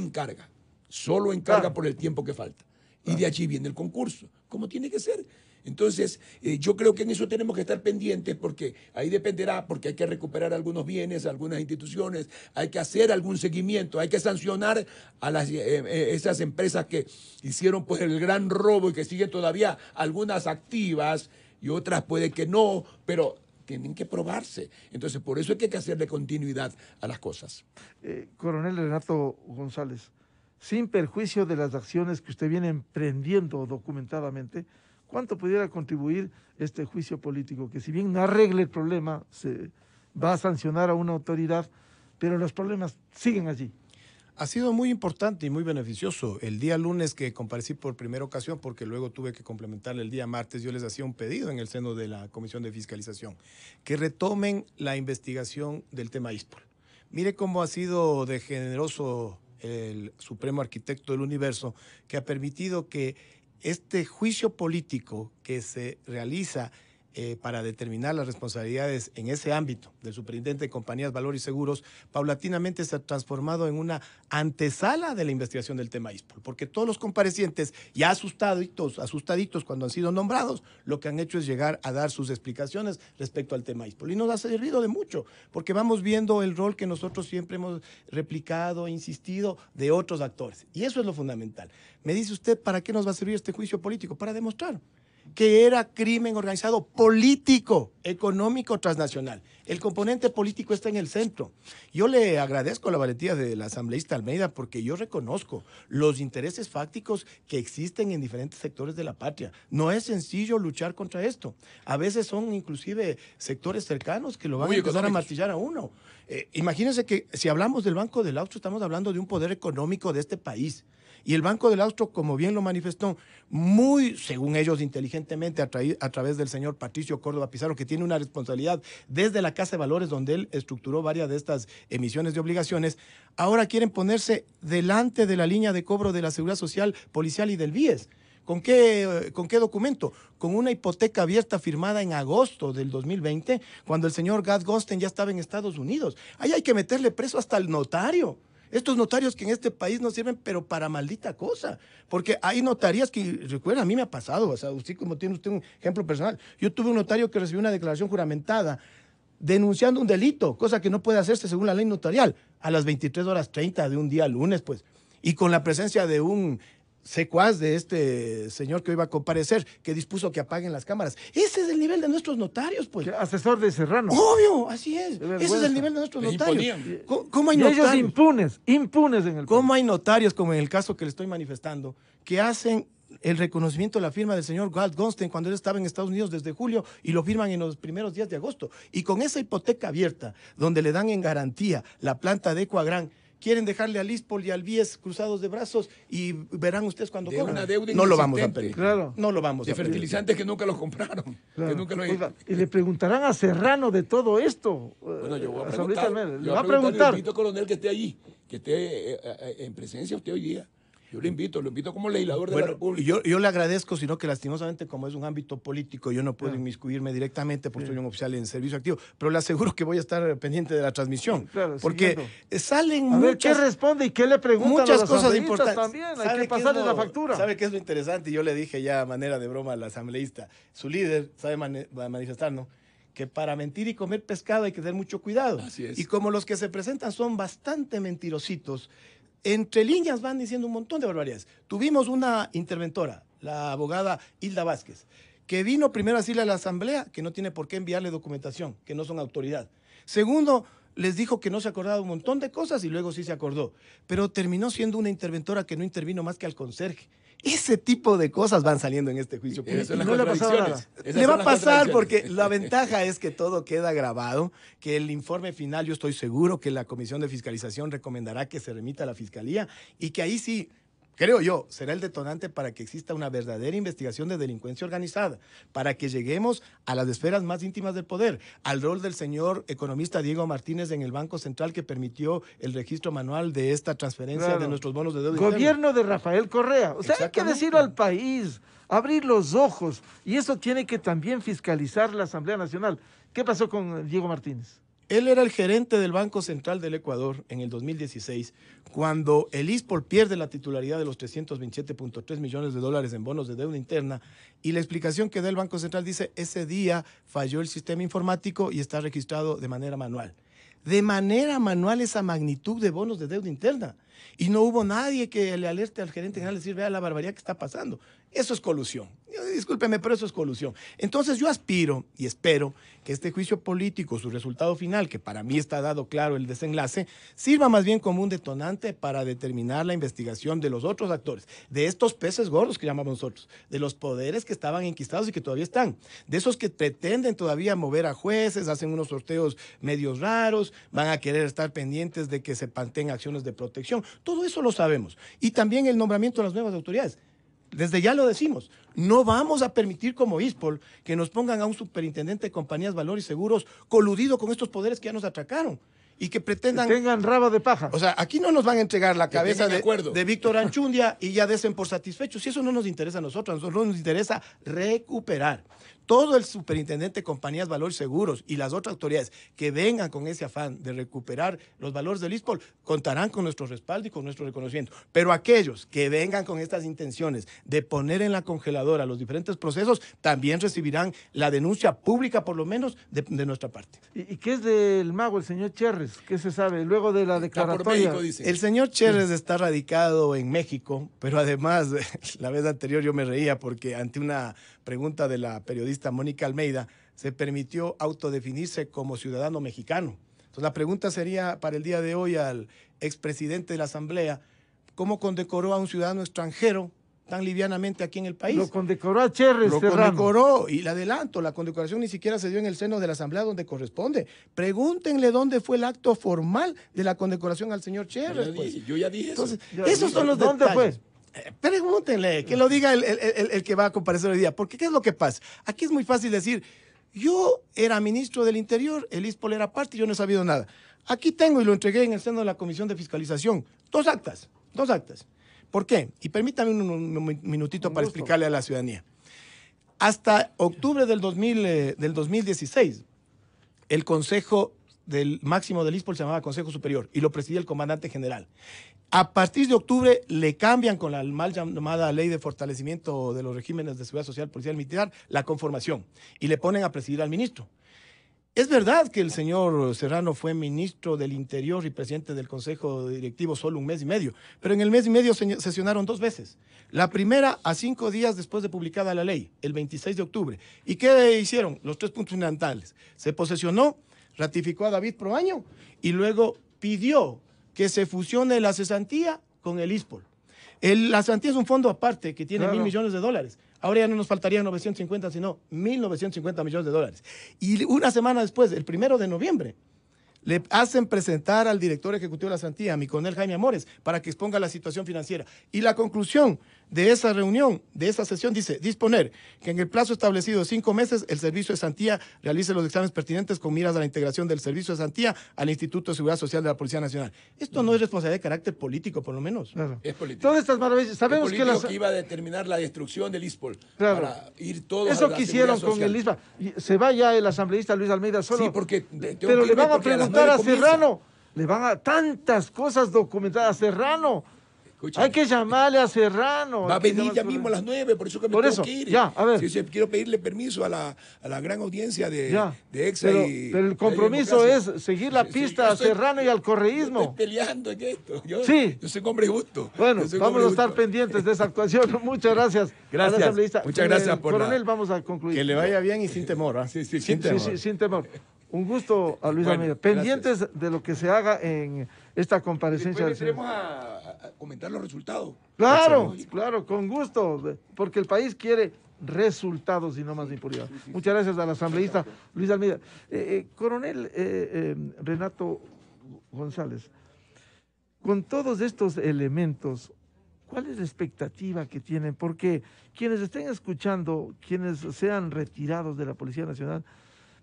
Solo encarga por el tiempo que falta. Y de allí viene el concurso, como tiene que ser. Entonces, yo creo que en eso tenemos que estar pendientes porque ahí dependerá, porque hay que recuperar algunos bienes, algunas instituciones, hay que hacer algún seguimiento, hay que sancionar a esas empresas que hicieron pues el gran robo y que siguen todavía algunas activas y otras puede que no, pero tienen que probarse. Entonces, por eso hay que hacerle continuidad a las cosas. Coronel Renato González, sin perjuicio de las acciones que usted viene emprendiendo documentadamente, ¿cuánto pudiera contribuir este juicio político? Que si bien no arregle el problema, se va a sancionar a una autoridad, pero los problemas siguen allí. Ha sido muy importante y muy beneficioso. El día lunes que comparecí por primera ocasión, porque luego tuve que complementarle el día martes, yo les hacía un pedido en el seno de la Comisión de Fiscalización, que retomen la investigación del tema ISPOL. Mire cómo ha sido de generoso el Supremo Arquitecto del Universo, que ha permitido que este juicio político que se realiza para determinar las responsabilidades en ese ámbito del superintendente de compañías, valor y seguros, paulatinamente se ha transformado en una antesala de la investigación del tema ISPOL, porque todos los comparecientes, ya asustaditos cuando han sido nombrados, lo que han hecho es llegar a dar sus explicaciones respecto al tema ISPOL. Y nos ha servido de mucho, porque vamos viendo el rol que nosotros siempre hemos replicado, insistido, de otros actores. Y eso es lo fundamental. Me dice usted, ¿para qué nos va a servir este juicio político? Para demostrar que era crimen organizado político, económico, transnacional. El componente político está en el centro. Yo le agradezco la valentía del asambleísta Almeida porque yo reconozco los intereses fácticos que existen en diferentes sectores de la patria. No es sencillo luchar contra esto. A veces son inclusive sectores cercanos que lo van a empezar a martillar a uno. Imagínense que si hablamos del Banco del Austro, estamos hablando de un poder económico de este país. Y el Banco del Austro, como bien lo manifestó, muy, según ellos, inteligentemente, a través del señor Patricio Córdoba Pizarro, que tiene una responsabilidad desde la Casa de Valores, donde él estructuró varias de estas emisiones de obligaciones, ahora quieren ponerse delante de la línea de cobro de la Seguridad Social, Policial y del BIES. ¿Con qué documento? Con una hipoteca abierta firmada en agosto del 2020, cuando el señor Gad Gosten ya estaba en Estados Unidos. Ahí hay que meterle preso hasta el notario. Estos notarios que en este país no sirven, pero para maldita cosa. Porque hay notarías que, recuerda, a mí me ha pasado, o sea, usted como tiene usted un ejemplo personal. Yo tuve un notario que recibió una declaración juramentada denunciando un delito, cosa que no puede hacerse según la ley notarial, a las 23:30 de un día lunes, pues. Y con la presencia de un secuaz de este señor que iba a comparecer, que dispuso que apaguen las cámaras. Ese es el nivel de nuestros notarios, pues. Asesor de Serrano. Obvio, así es. Ese es el nivel de nuestros notarios. ¿Cómo hay notarios? Ellos impunes en el ¿Cómo país? Hay notarios, como en el caso que le estoy manifestando, que hacen el reconocimiento de la firma del señor Gad Gosten cuando él estaba en Estados Unidos desde julio y lo firman en los primeros días de agosto? Y con esa hipoteca abierta, donde le dan en garantía la planta de Ecuagran, quieren dejarle al ISPOL y al BIES cruzados de brazos y verán ustedes cuando cobran. Una deuda no lo vamos a pedir. Claro. No lo vamos de a pedir. fertilizantes que nunca los compraron. Claro. Que nunca los... Oiga, y le preguntarán a Serrano de todo esto. Bueno, yo voy a preguntar. Le va a preguntar. Yo invito, coronel, que esté allí, que esté en presencia usted hoy día. Yo lo invito como legislador de la República. Yo le agradezco, sino que lastimosamente, como es un ámbito político, yo no puedo inmiscuirme directamente porque soy un oficial en servicio activo, pero le aseguro que voy a estar pendiente de la transmisión. Claro, porque salen a ver, muchas... ¿qué responde y qué le preguntan muchas a los cosas importantes también? Hay que pasarle la factura. ¿Sabe qué es lo interesante? Yo le dije ya a manera de broma al asambleísta, su líder sabe manifestar, ¿no?, que para mentir y comer pescado hay que tener mucho cuidado. Así es. Y como los que se presentan son bastante mentirositos, entre líneas van diciendo un montón de barbaridades. Tuvimos una interventora, la abogada Hilda Vázquez, que vino primero a decirle a la asamblea que no tiene por qué enviarle documentación, que no son autoridad. Segundo, les dijo que no se acordaba de un montón de cosas y luego sí se acordó. Pero terminó siendo una interventora que no intervino más que al conserje. Ese tipo de cosas van saliendo en este juicio político. No le ha pasado nada. Le va a pasar porque la ventaja es que todo queda grabado, que el informe final, yo estoy seguro que la Comisión de Fiscalización recomendará que se remita a la Fiscalía y que ahí sí, creo yo, será el detonante para que exista una verdadera investigación de delincuencia organizada, para que lleguemos a las esferas más íntimas del poder, al rol del señor economista Diego Martínez en el Banco Central que permitió el registro manual de esta transferencia de nuestros bonos de deuda. Gobierno de Rafael Correa. O sea, hay que decirlo al país, abrir los ojos. Y eso tiene que también fiscalizar la Asamblea Nacional. ¿Qué pasó con Diego Martínez? Él era el gerente del Banco Central del Ecuador en el 2016, cuando el ISPOL pierde la titularidad de los 327.3 millones de dólares en bonos de deuda interna, y la explicación que da el Banco Central dice, ese día falló el sistema informático y está registrado de manera manual. De manera manual esa magnitud de bonos de deuda interna. Y no hubo nadie que le alerte al gerente general y decir, vea la barbaridad que está pasando. Eso es colusión. Discúlpeme, pero eso es colusión. Entonces yo aspiro y espero que este juicio político, su resultado final, que para mí está dado claro el desenlace, sirva más bien como un detonante para determinar la investigación de los otros actores, de estos peces gordos que llamamos nosotros, de los poderes que estaban enquistados y que todavía están, de esos que pretenden todavía mover a jueces, hacen unos sorteos medios raros, van a querer estar pendientes de que se planteen acciones de protección. Todo eso lo sabemos. Y también el nombramiento de las nuevas autoridades. Desde ya lo decimos, no vamos a permitir como ISPOL que nos pongan a un superintendente de compañías, valores y seguros coludido con estos poderes que ya nos atracaron y que pretendan... Que tengan rabo de paja. O sea, aquí no nos van a entregar la cabeza de Víctor Anchundia y ya desen por satisfechos. Y eso no nos interesa a nosotros nos interesa recuperar. Todo el superintendente de compañías, valores seguros y las otras autoridades que vengan con ese afán de recuperar los valores del ISPOL contarán con nuestro respaldo y con nuestro reconocimiento. Pero aquellos que vengan con estas intenciones de poner en la congeladora los diferentes procesos también recibirán la denuncia pública, por lo menos, de nuestra parte. ¿Y qué es del mago, el señor Cherres? ¿Qué se sabe luego de la declaratoria? México, el señor Cherres está radicado en México, pero además, la vez anterior yo me reía porque ante una pregunta de la periodista Mónica Almeida, se permitió autodefinirse como ciudadano mexicano. Entonces la pregunta sería para el día de hoy al expresidente de la Asamblea, ¿cómo condecoró a un ciudadano extranjero tan livianamente aquí en el país? Lo condecoró a Cherres Lo Serrano. condecoró, y le adelanto, la condecoración ni siquiera se dio en el seno de la Asamblea donde corresponde. Pregúntenle dónde fue el acto formal de la condecoración al señor Cherres. Yo ya dije eso. Entonces, esos son los ¿Dónde detalles. fue? Pregúntenle, que lo diga el que va a comparecer hoy día. Porque ¿qué es lo que pasa? Aquí es muy fácil decir, yo era ministro del Interior, el ISPOL era parte y yo no he sabido nada. Aquí tengo y lo entregué en el seno de la Comisión de Fiscalización. Dos actas. ¿Por qué? Y permítame un minutito para explicarle a la ciudadanía. Hasta octubre del 2016, el Consejo del máximo del ISPOL se llamaba Consejo Superior y lo presidía el comandante general. A partir de octubre le cambian con la mal llamada Ley de Fortalecimiento de los Regímenes de Seguridad Social, Policial y Militar la conformación y le ponen a presidir al ministro. Es verdad que el señor Serrano fue ministro del Interior y presidente del Consejo Directivo solo un mes y medio, pero en el mes y medio sesionaron 2 veces. La primera a 5 días después de publicada la ley, el 26 de octubre. ¿Y qué hicieron? Los 3 puntos fundamentales. Se posesionó, ratificó a David Proaño y luego pidió que se fusione la cesantía con el ISPOL. La cesantía es un fondo aparte que tiene 1.000 millones de dólares. Ahora ya no nos faltarían 950, sino 1.950 millones de dólares. Y una semana después, el 1 de noviembre, le hacen presentar al director ejecutivo de la cesantía, a mi coronel Jaime Amores, para que exponga la situación financiera. Y la conclusión de esa reunión, de esa sesión, dice, disponer que en el plazo establecido de 5 meses, el servicio de cesantía realice los exámenes pertinentes con miras a la integración del servicio de cesantía al Instituto de Seguridad Social de la Policía Nacional. Esto no es responsabilidad de carácter político, por lo menos. Claro. Es político. Todas estas maravillas. Sabemos es que político que iba a determinar la destrucción del ISPOL. Claro. Para ir todos eso a la quisieron con Seguridad el Social. ISPA. Se va ya el asambleísta Luis Almeida solo. Sí, porque pero le van a porque preguntar a las 9 Serrano. Le van a tantas cosas documentadas a Serrano. Escúchame. Hay que llamarle a Serrano. Va a venir ya mismo a las 9, por eso que me Por tengo eso, que ir. ya, a ver. Sí, quiero pedirle permiso a la gran audiencia de EXA pero, y pero el compromiso Democracia. es seguir la pista a Serrano y al correísmo. Estoy peleando en esto. Yo soy hombre justo. Bueno, vamos a estar pendientes de esa actuación. Muchas gracias. Gracias. Al asambleísta. Muchas gracias por coronel, vamos a concluir. Que le vaya bien y sin temor. ¿Ah? Sí, sin temor. Sí, sin temor. Un gusto a Luis Bueno, Almeida. Pendientes de lo que se haga en esta comparecencia. Después vendremos a comentar los resultados. Claro, claro, con gusto, porque el país quiere resultados y no más impunidad. Muchas gracias al asambleísta Luis Almeida. Coronel Renato González, con todos estos elementos, ¿cuál es la expectativa que tienen? Porque quienes estén escuchando, quienes sean retirados de la Policía Nacional,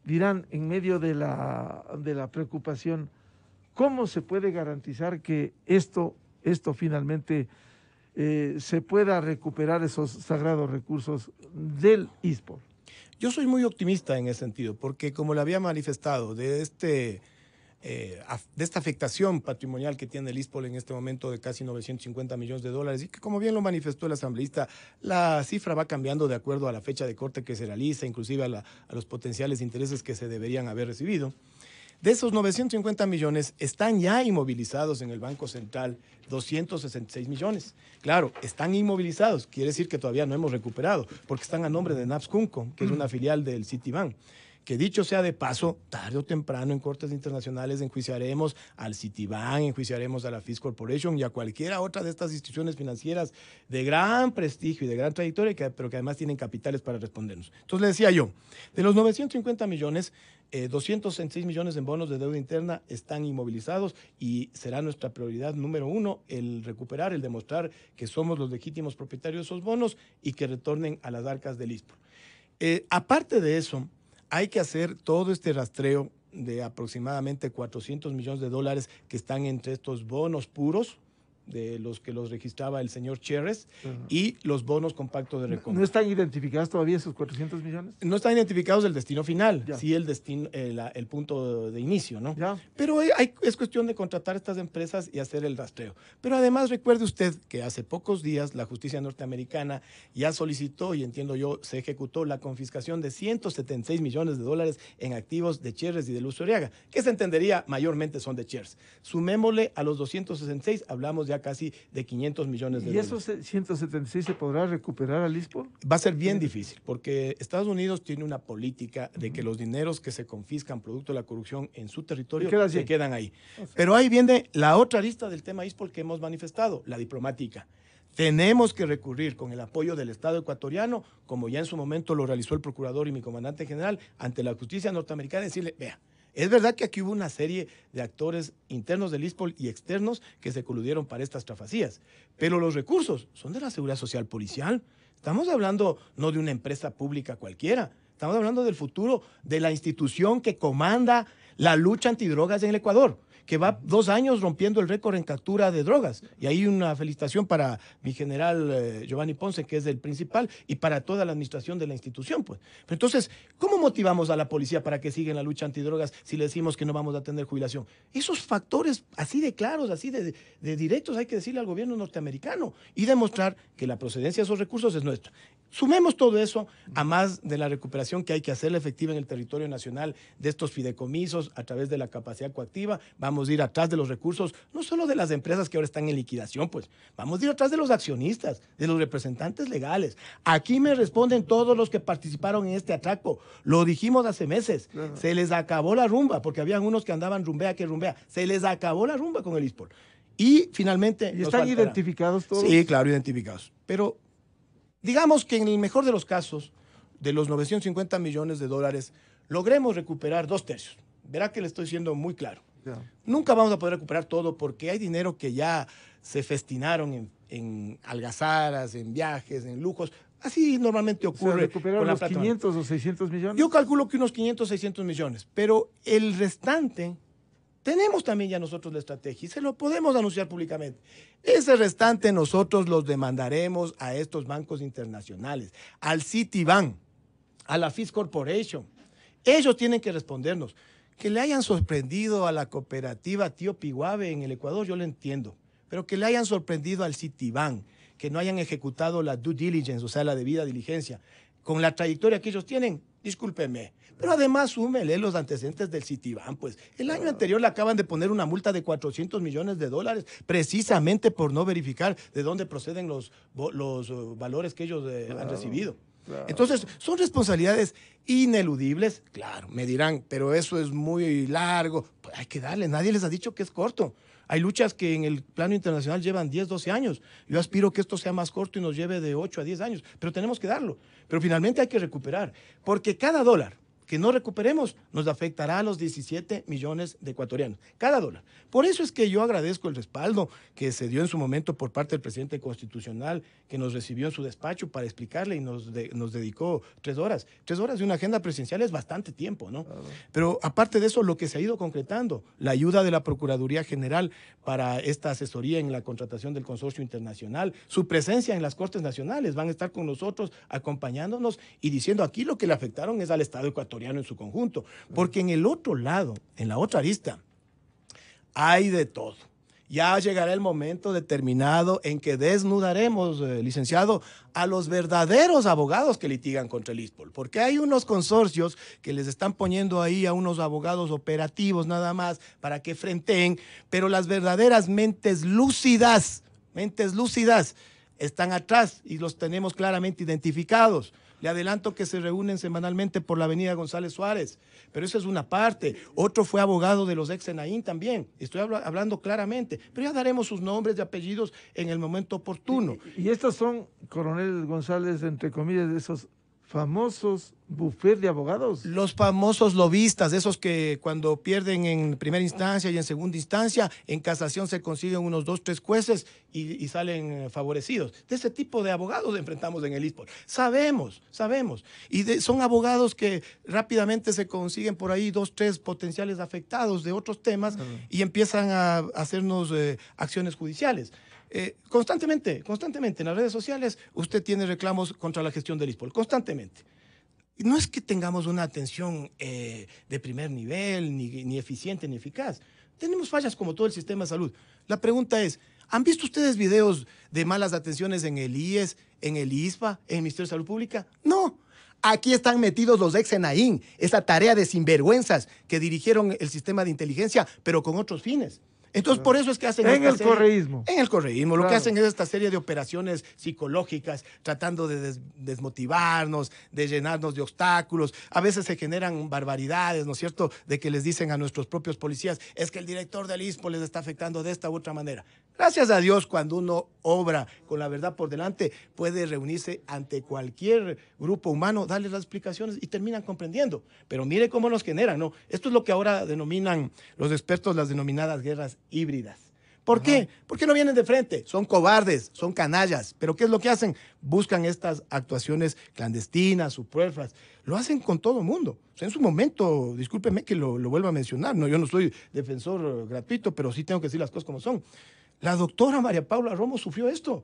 dirán en medio de la preocupación, ¿cómo se puede garantizar que esto finalmente se pueda recuperar esos sagrados recursos del ISPOL? Yo soy muy optimista en ese sentido, porque como le había manifestado, de este de esta afectación patrimonial que tiene el ISPOL en este momento de casi 950 millones de dólares y que, como bien lo manifestó el asambleísta, la cifra va cambiando de acuerdo a la fecha de corte que se realiza, inclusive a los potenciales intereses que se deberían haber recibido. De esos 950 millones están ya inmovilizados en el Banco Central 266 millones. Claro, están inmovilizados, quiere decir que todavía no hemos recuperado, porque están a nombre de NAPS Cunco, que es una filial del Citibank. Que dicho sea de paso, tarde o temprano en cortes internacionales enjuiciaremos al Citibank, enjuiciaremos a la Fisk Corporation y a cualquiera otra de estas instituciones financieras de gran prestigio y de gran trayectoria, pero que además tienen capitales para respondernos. Entonces le decía yo, de los 950 millones, 206 millones en bonos de deuda interna están inmovilizados y será nuestra prioridad número uno el recuperar, el demostrar que somos los legítimos propietarios de esos bonos y que retornen a las arcas del ISPOL. Aparte de eso, hay que hacer todo este rastreo de aproximadamente 400 millones de dólares que están entre estos bonos puros, de los que los registraba el señor Cherres, y los bonos con pacto de recompra. ¿No están identificados todavía esos 400 millones? No están identificados el destino final, ya. Sí el destino, el punto de inicio, ¿no? Ya. Pero es cuestión de contratar estas empresas y hacer el rastreo. Pero además recuerde usted que hace pocos días la justicia norteamericana ya solicitó, y entiendo yo, se ejecutó la confiscación de 176 millones de dólares en activos de Cherres y de Luz Oriaga, que se entendería mayormente son de Cherres. Sumémosle a los 266, hablamos ya casi de 500 millones de dólares. ¿Y esos 176 se podrá recuperar al ISPOL? Va a ser bien difícil, porque Estados Unidos tiene una política de que los dineros que se confiscan producto de la corrupción en su territorio se quedan ahí. Pero ahí viene la otra arista del tema ISPOL que hemos manifestado, la diplomática. Tenemos que recurrir con el apoyo del Estado ecuatoriano, como ya en su momento lo realizó el procurador y mi comandante general, ante la justicia norteamericana, y decirle, vea, es verdad que aquí hubo una serie de actores internos del ISPOL y externos que se coludieron para estas trafacías, pero los recursos son de la Seguridad Social Policial. Estamos hablando no de una empresa pública cualquiera, estamos hablando del futuro de la institución que comanda la lucha antidrogas en el Ecuador, que va 2 años rompiendo el récord en captura de drogas. Y ahí una felicitación para mi general Giovanni Ponce, que es el principal, y para toda la administración de la institución, pues. Pero entonces, ¿cómo motivamos a la policía para que siga en la lucha antidrogas si le decimos que no vamos a tener jubilación? Esos factores así de claros, así de directos, hay que decirle al gobierno norteamericano y demostrar que la procedencia de esos recursos es nuestra. Sumemos todo eso a más de la recuperación que hay que hacerla efectiva en el territorio nacional de estos fideicomisos a través de la capacidad coactiva. Vamos a ir atrás de los recursos, no solo de las empresas que ahora están en liquidación, pues vamos a ir atrás de los accionistas, de los representantes legales. Aquí me responden todos los que participaron en este atraco. Lo dijimos hace meses. Claro. Se les acabó la rumba, porque habían unos que andaban rumbea que rumbea. Se les acabó la rumba con el ISPOL. Y finalmente... ¿Y están identificados todos? Sí, claro, identificados. Pero digamos que en el mejor de los casos, de los 950 millones de dólares, logremos recuperar 2/3. Verá que le estoy siendo muy claro. Yeah. Nunca vamos a poder recuperar todo porque hay dinero que ya se festinaron en algazaras, en viajes, en lujos. Así normalmente ocurre. O sea, con los 500 o 600 millones. Yo calculo que unos 500, 600 millones. Pero el restante... Tenemos también ya nosotros la estrategia y se lo podemos anunciar públicamente. Ese restante nosotros los demandaremos a estos bancos internacionales, al Citibank, a la Fisk Corporation. Ellos tienen que respondernos. Que le hayan sorprendido a la cooperativa Tío Piguave en el Ecuador, yo lo entiendo, pero que le hayan sorprendido al Citibank, que no hayan ejecutado la due diligence, o sea, la debida diligencia, con la trayectoria que ellos tienen, discúlpeme. Pero además súmele los antecedentes del Citibank, pues. El año anterior le acaban de poner una multa de 400 millones de dólares, precisamente por no verificar de dónde proceden los valores que ellos han recibido. Claro. Entonces, son responsabilidades ineludibles. Claro, me dirán, pero eso es muy largo. Pues hay que darle, nadie les ha dicho que es corto. Hay luchas que en el plano internacional llevan 10, 12 años. Yo aspiro que esto sea más corto y nos lleve de 8 a 10 años, pero tenemos que darlo. Pero finalmente hay que recuperar, porque cada dólar que no recuperemos nos afectará a los 17 millones de ecuatorianos, cada dólar. Por eso es que yo agradezco el respaldo que se dio en su momento por parte del presidente constitucional, que nos recibió en su despacho para explicarle y nos dedicó 3 horas. 3 horas de una agenda presidencial es bastante tiempo, ¿no? Claro. Pero aparte de eso, lo que se ha ido concretando, la ayuda de la Procuraduría General para esta asesoría en la contratación del consorcio internacional, su presencia en las Cortes Nacionales, van a estar con nosotros acompañándonos y diciendo aquí lo que le afectaron es al Estado ecuatoriano en su conjunto, porque en el otro lado, en la otra arista, hay de todo. Ya llegará el momento determinado en que desnudaremos, licenciado, a los verdaderos abogados que litigan contra el ISPOL, porque hay unos consorcios que les están poniendo ahí a unos abogados operativos nada más para que frenteen, pero las verdaderas mentes lúcidas están atrás y los tenemos claramente identificados. Le adelanto que se reúnen semanalmente por la avenida González Suárez, pero eso es una parte. Otro fue abogado de los ex Senaín también, estoy hablando claramente, pero ya daremos sus nombres y apellidos en el momento oportuno. Y estos son, coronel González, entre comillas, de esos famosos bufet de abogados. Los famosos lobistas, esos que cuando pierden en primera instancia y en segunda instancia, en casación se consiguen unos 2, 3 jueces y salen favorecidos. De ese tipo de abogados enfrentamos en el ISPOL. Sabemos. Y son abogados que rápidamente se consiguen por ahí 2, 3 potenciales afectados de otros temas y empiezan a hacernos acciones judiciales. Constantemente en las redes sociales usted tiene reclamos contra la gestión del ISPOL, constantemente. Y no es que tengamos una atención de primer nivel, ni eficiente, ni eficaz. Tenemos fallas como todo el sistema de salud. La pregunta es, ¿han visto ustedes videos de malas atenciones en el IES, en el ISPA, en el Ministerio de Salud Pública? No. Aquí están metidos los ex Senaín, esa tarea de sinvergüenzas que dirigieron el sistema de inteligencia, pero con otros fines. Entonces, por eso es que hacen en el correísmo. En el correísmo. Claro. Lo que hacen es esta serie de operaciones psicológicas, tratando de desmotivarnos, de llenarnos de obstáculos. A veces se generan barbaridades, ¿no es cierto?, de que les dicen a nuestros propios policías, es que el director del ISPO les está afectando de esta u otra manera. Gracias a Dios, cuando uno obra con la verdad por delante, puede reunirse ante cualquier grupo humano, darles las explicaciones y terminan comprendiendo. Pero mire cómo nos generan, ¿no? Esto es lo que ahora denominan los expertos las denominadas guerras híbridas. ¿Por qué? Porque no vienen de frente, son cobardes, son canallas. ¿Pero qué es lo que hacen? Buscan estas actuaciones clandestinas, superfluas. Lo hacen con todo el mundo. O sea, en su momento, discúlpeme que lo vuelva a mencionar, no, yo no soy defensor gratuito, pero sí tengo que decir las cosas como son. La doctora María Paula Romo sufrió esto.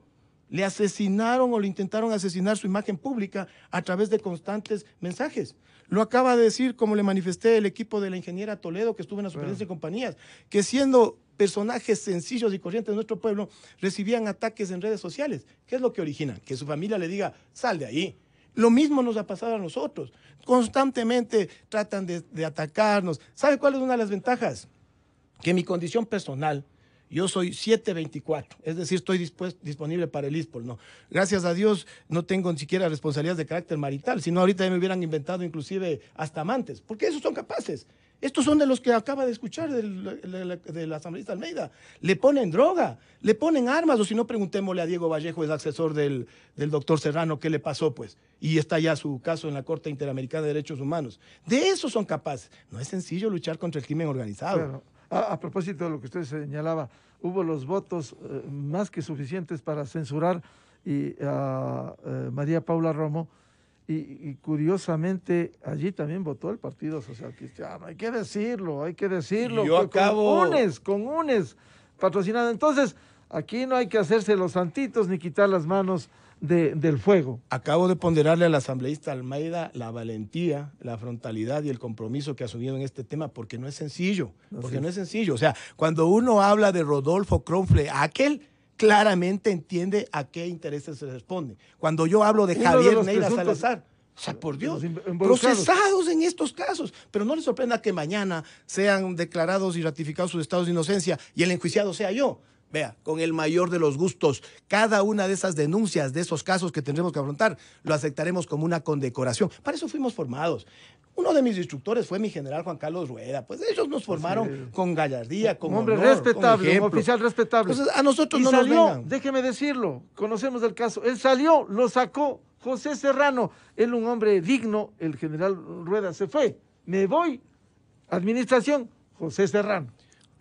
Le asesinaron o le intentaron asesinar su imagen pública a través de constantes mensajes. Lo acaba de decir, como le manifesté, el equipo de la ingeniera Toledo, que estuvo en la superintendencia de compañías, que siendo personajes sencillos y corrientes de nuestro pueblo, recibían ataques en redes sociales. ¿Qué es lo que originan? Que su familia le diga, sal de ahí. Lo mismo nos ha pasado a nosotros. Constantemente tratan de atacarnos. ¿Sabe cuál es una de las ventajas? Que mi condición personal, yo soy 724, es decir, estoy disponible para el ISPOL, ¿no? Gracias a Dios no tengo ni siquiera responsabilidades de carácter marital, sino ahorita ya me hubieran inventado inclusive hasta amantes, porque esos son capaces. Estos son de los que acaba de escuchar del asambleísta Almeida. Le ponen droga, le ponen armas, o si no, preguntémosle a Diego Vallejo, el asesor del doctor Serrano, qué le pasó, pues. Y está ya su caso en la Corte Interamericana de Derechos Humanos. De eso son capaces. No es sencillo luchar contra el crimen organizado. Claro. A propósito de lo que usted señalaba, hubo los votos más que suficientes para censurar a María Paula Romo y curiosamente allí también votó el Partido Social Cristiano. Hay que decirlo. Yo acabo... Con UNES patrocinado. Entonces, aquí no hay que hacerse los santitos ni quitar las manos del fuego. Acabo de ponderarle al asambleísta Almeida la valentía, la frontalidad y el compromiso que ha asumido en este tema, porque no es sencillo, O sea, cuando uno habla de Rodolfo Kronfle, aquel claramente entiende a qué intereses se responde. Cuando yo hablo de Javier Neira Salazar, o sea, por Dios, procesados en estos casos, pero no les sorprenda que mañana sean declarados y ratificados sus estados de inocencia y el enjuiciado sea yo. Vea, con el mayor de los gustos, cada una de esas denuncias, de esos casos que tendremos que afrontar, lo aceptaremos como una condecoración. Para eso fuimos formados. Uno de mis instructores fue mi general Juan Carlos Rueda. Pues ellos nos formaron con gallardía, con hombre honor, respetable, con ejemplo. un oficial respetable. Entonces, a nosotros y no salió, nos vengan. Déjeme decirlo, conocemos el caso. Él salió, lo sacó José Serrano. Él, un hombre digno, el general Rueda se fue. Me voy. Administración, José Serrano.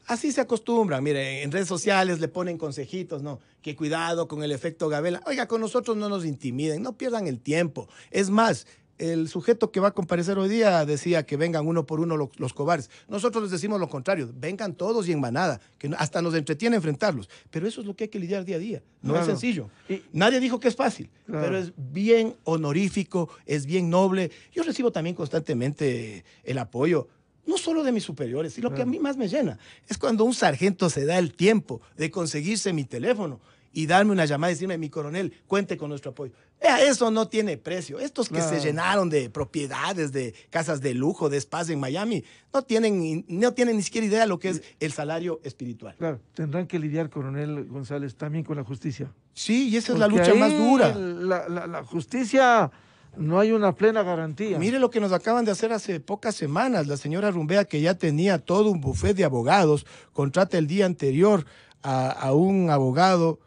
Así se acostumbran, mire, en redes sociales le ponen consejitos, ¿no? Que cuidado con el efecto Gabela. Oiga, con nosotros no nos intimiden, no pierdan el tiempo. Es más, el sujeto que va a comparecer hoy día decía que vengan uno por uno los cobardes. Nosotros les decimos lo contrario, vengan todos y en manada, que hasta nos entretiene enfrentarlos. Pero eso es lo que hay que lidiar día a día. No es sencillo. Nadie dijo que es fácil, pero es bien honorífico, es bien noble. Yo recibo también constantemente el apoyo. no solo de mis superiores, y lo que a mí más me llena es cuando un sargento se da el tiempo de conseguirse mi teléfono y darme una llamada y decirme, mi coronel, cuente con nuestro apoyo. Vea, eso no tiene precio. Estos que se llenaron de propiedades, de casas de lujo, de spas en Miami, no tienen ni siquiera idea de lo que es el salario espiritual. Claro, tendrán que lidiar, coronel González, también con la justicia. Sí, y esa es Porque la lucha ahí más dura. La justicia, no hay una plena garantía. Mire lo que nos acaban de hacer hace pocas semanas. La señora Rumbea, que ya tenía todo un bufete de abogados, contrata el día anterior a un abogado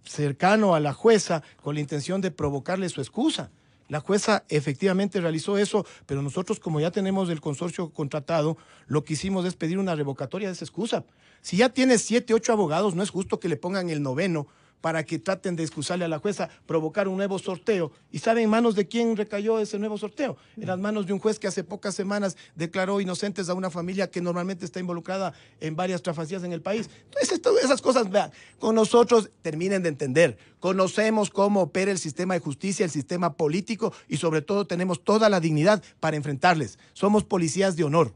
cercano a la jueza con la intención de provocarle su excusa. La jueza efectivamente realizó eso, pero nosotros, como ya tenemos el consorcio contratado, lo que hicimos es pedir una revocatoria de esa excusa. Si ya tiene 7, 8 abogados, no es justo que le pongan el 9º para que traten de excusarle a la jueza, provocar un nuevo sorteo. ¿Y saben en manos de quién recayó ese nuevo sorteo? En las manos de un juez que hace pocas semanas declaró inocentes a una familia que normalmente está involucrada en varias trafacías en el país. Entonces, esas cosas, vean, con nosotros terminen de entender. Conocemos cómo opera el sistema de justicia, el sistema político, y sobre todo tenemos toda la dignidad para enfrentarles. Somos policías de honor.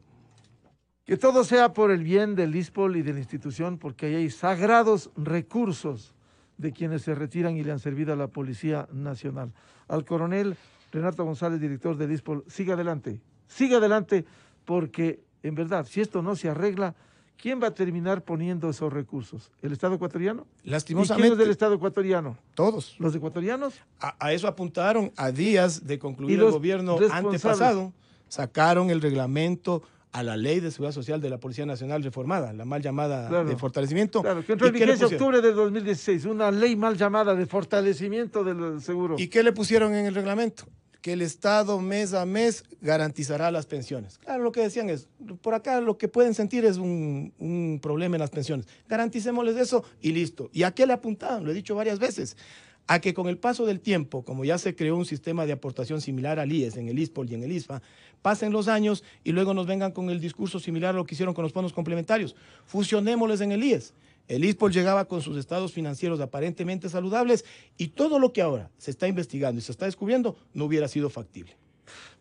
Que todo sea por el bien del ISPOL y de la institución, porque ahí hay sagrados recursos de quienes se retiran y le han servido a la Policía Nacional. Al coronel Renato González, director del ISPOL, siga adelante, porque en verdad, si esto no se arregla, ¿quién va a terminar poniendo esos recursos? ¿El Estado ecuatoriano? Lastimosamente. ¿Y quién es del Estado ecuatoriano? Todos. ¿Los ecuatorianos? A eso apuntaron a días de concluir el gobierno antepasado. Sacaron el reglamento a la Ley de Seguridad Social de la Policía Nacional reformada, la mal llamada de fortalecimiento. Claro, que entró en vigencia en octubre de 2016, una ley mal llamada de fortalecimiento del seguro. ¿Y qué le pusieron en el reglamento? Que el Estado mes a mes garantizará las pensiones. Claro, lo que decían es, por acá lo que pueden sentir es un problema en las pensiones. Garanticémosles eso y listo. ¿Y a qué le apuntaban? Lo he dicho varias veces. A que con el paso del tiempo, como ya se creó un sistema de aportación similar al IES, en el ISPOL y en el ISFA, pasen los años y luego nos vengan con el discurso similar a lo que hicieron con los fondos complementarios. Fusionémosles en el IES. El ISPOL llegaba con sus estados financieros aparentemente saludables y todo lo que ahora se está investigando y se está descubriendo no hubiera sido factible.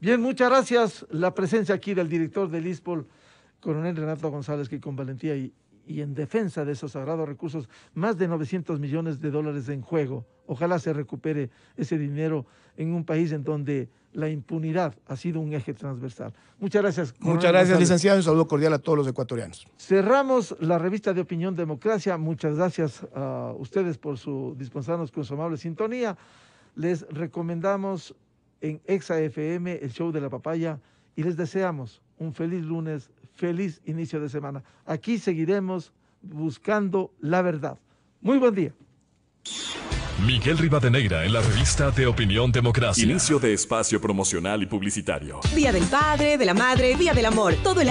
Bien, muchas gracias. La presencia aquí del director del ISPOL, coronel Renato González, que con valentía y en defensa de esos sagrados recursos, más de 900 millones de dólares en juego. Ojalá se recupere ese dinero en un país en donde la impunidad ha sido un eje transversal. Muchas gracias. Muchas gracias, licenciado. Un saludo cordial a todos los ecuatorianos. Cerramos la revista de Opinión Democracia. Muchas gracias a ustedes por dispensarnos con su amable sintonía. Les recomendamos en Exa FM el show de la papaya y les deseamos un feliz lunes, feliz inicio de semana. Aquí seguiremos buscando la verdad. Muy buen día. Miguel Rivadeneira en la revista de Opinión Democracia. Inicio de espacio promocional y publicitario. Día del Padre, de la Madre, Día del Amor. Todo el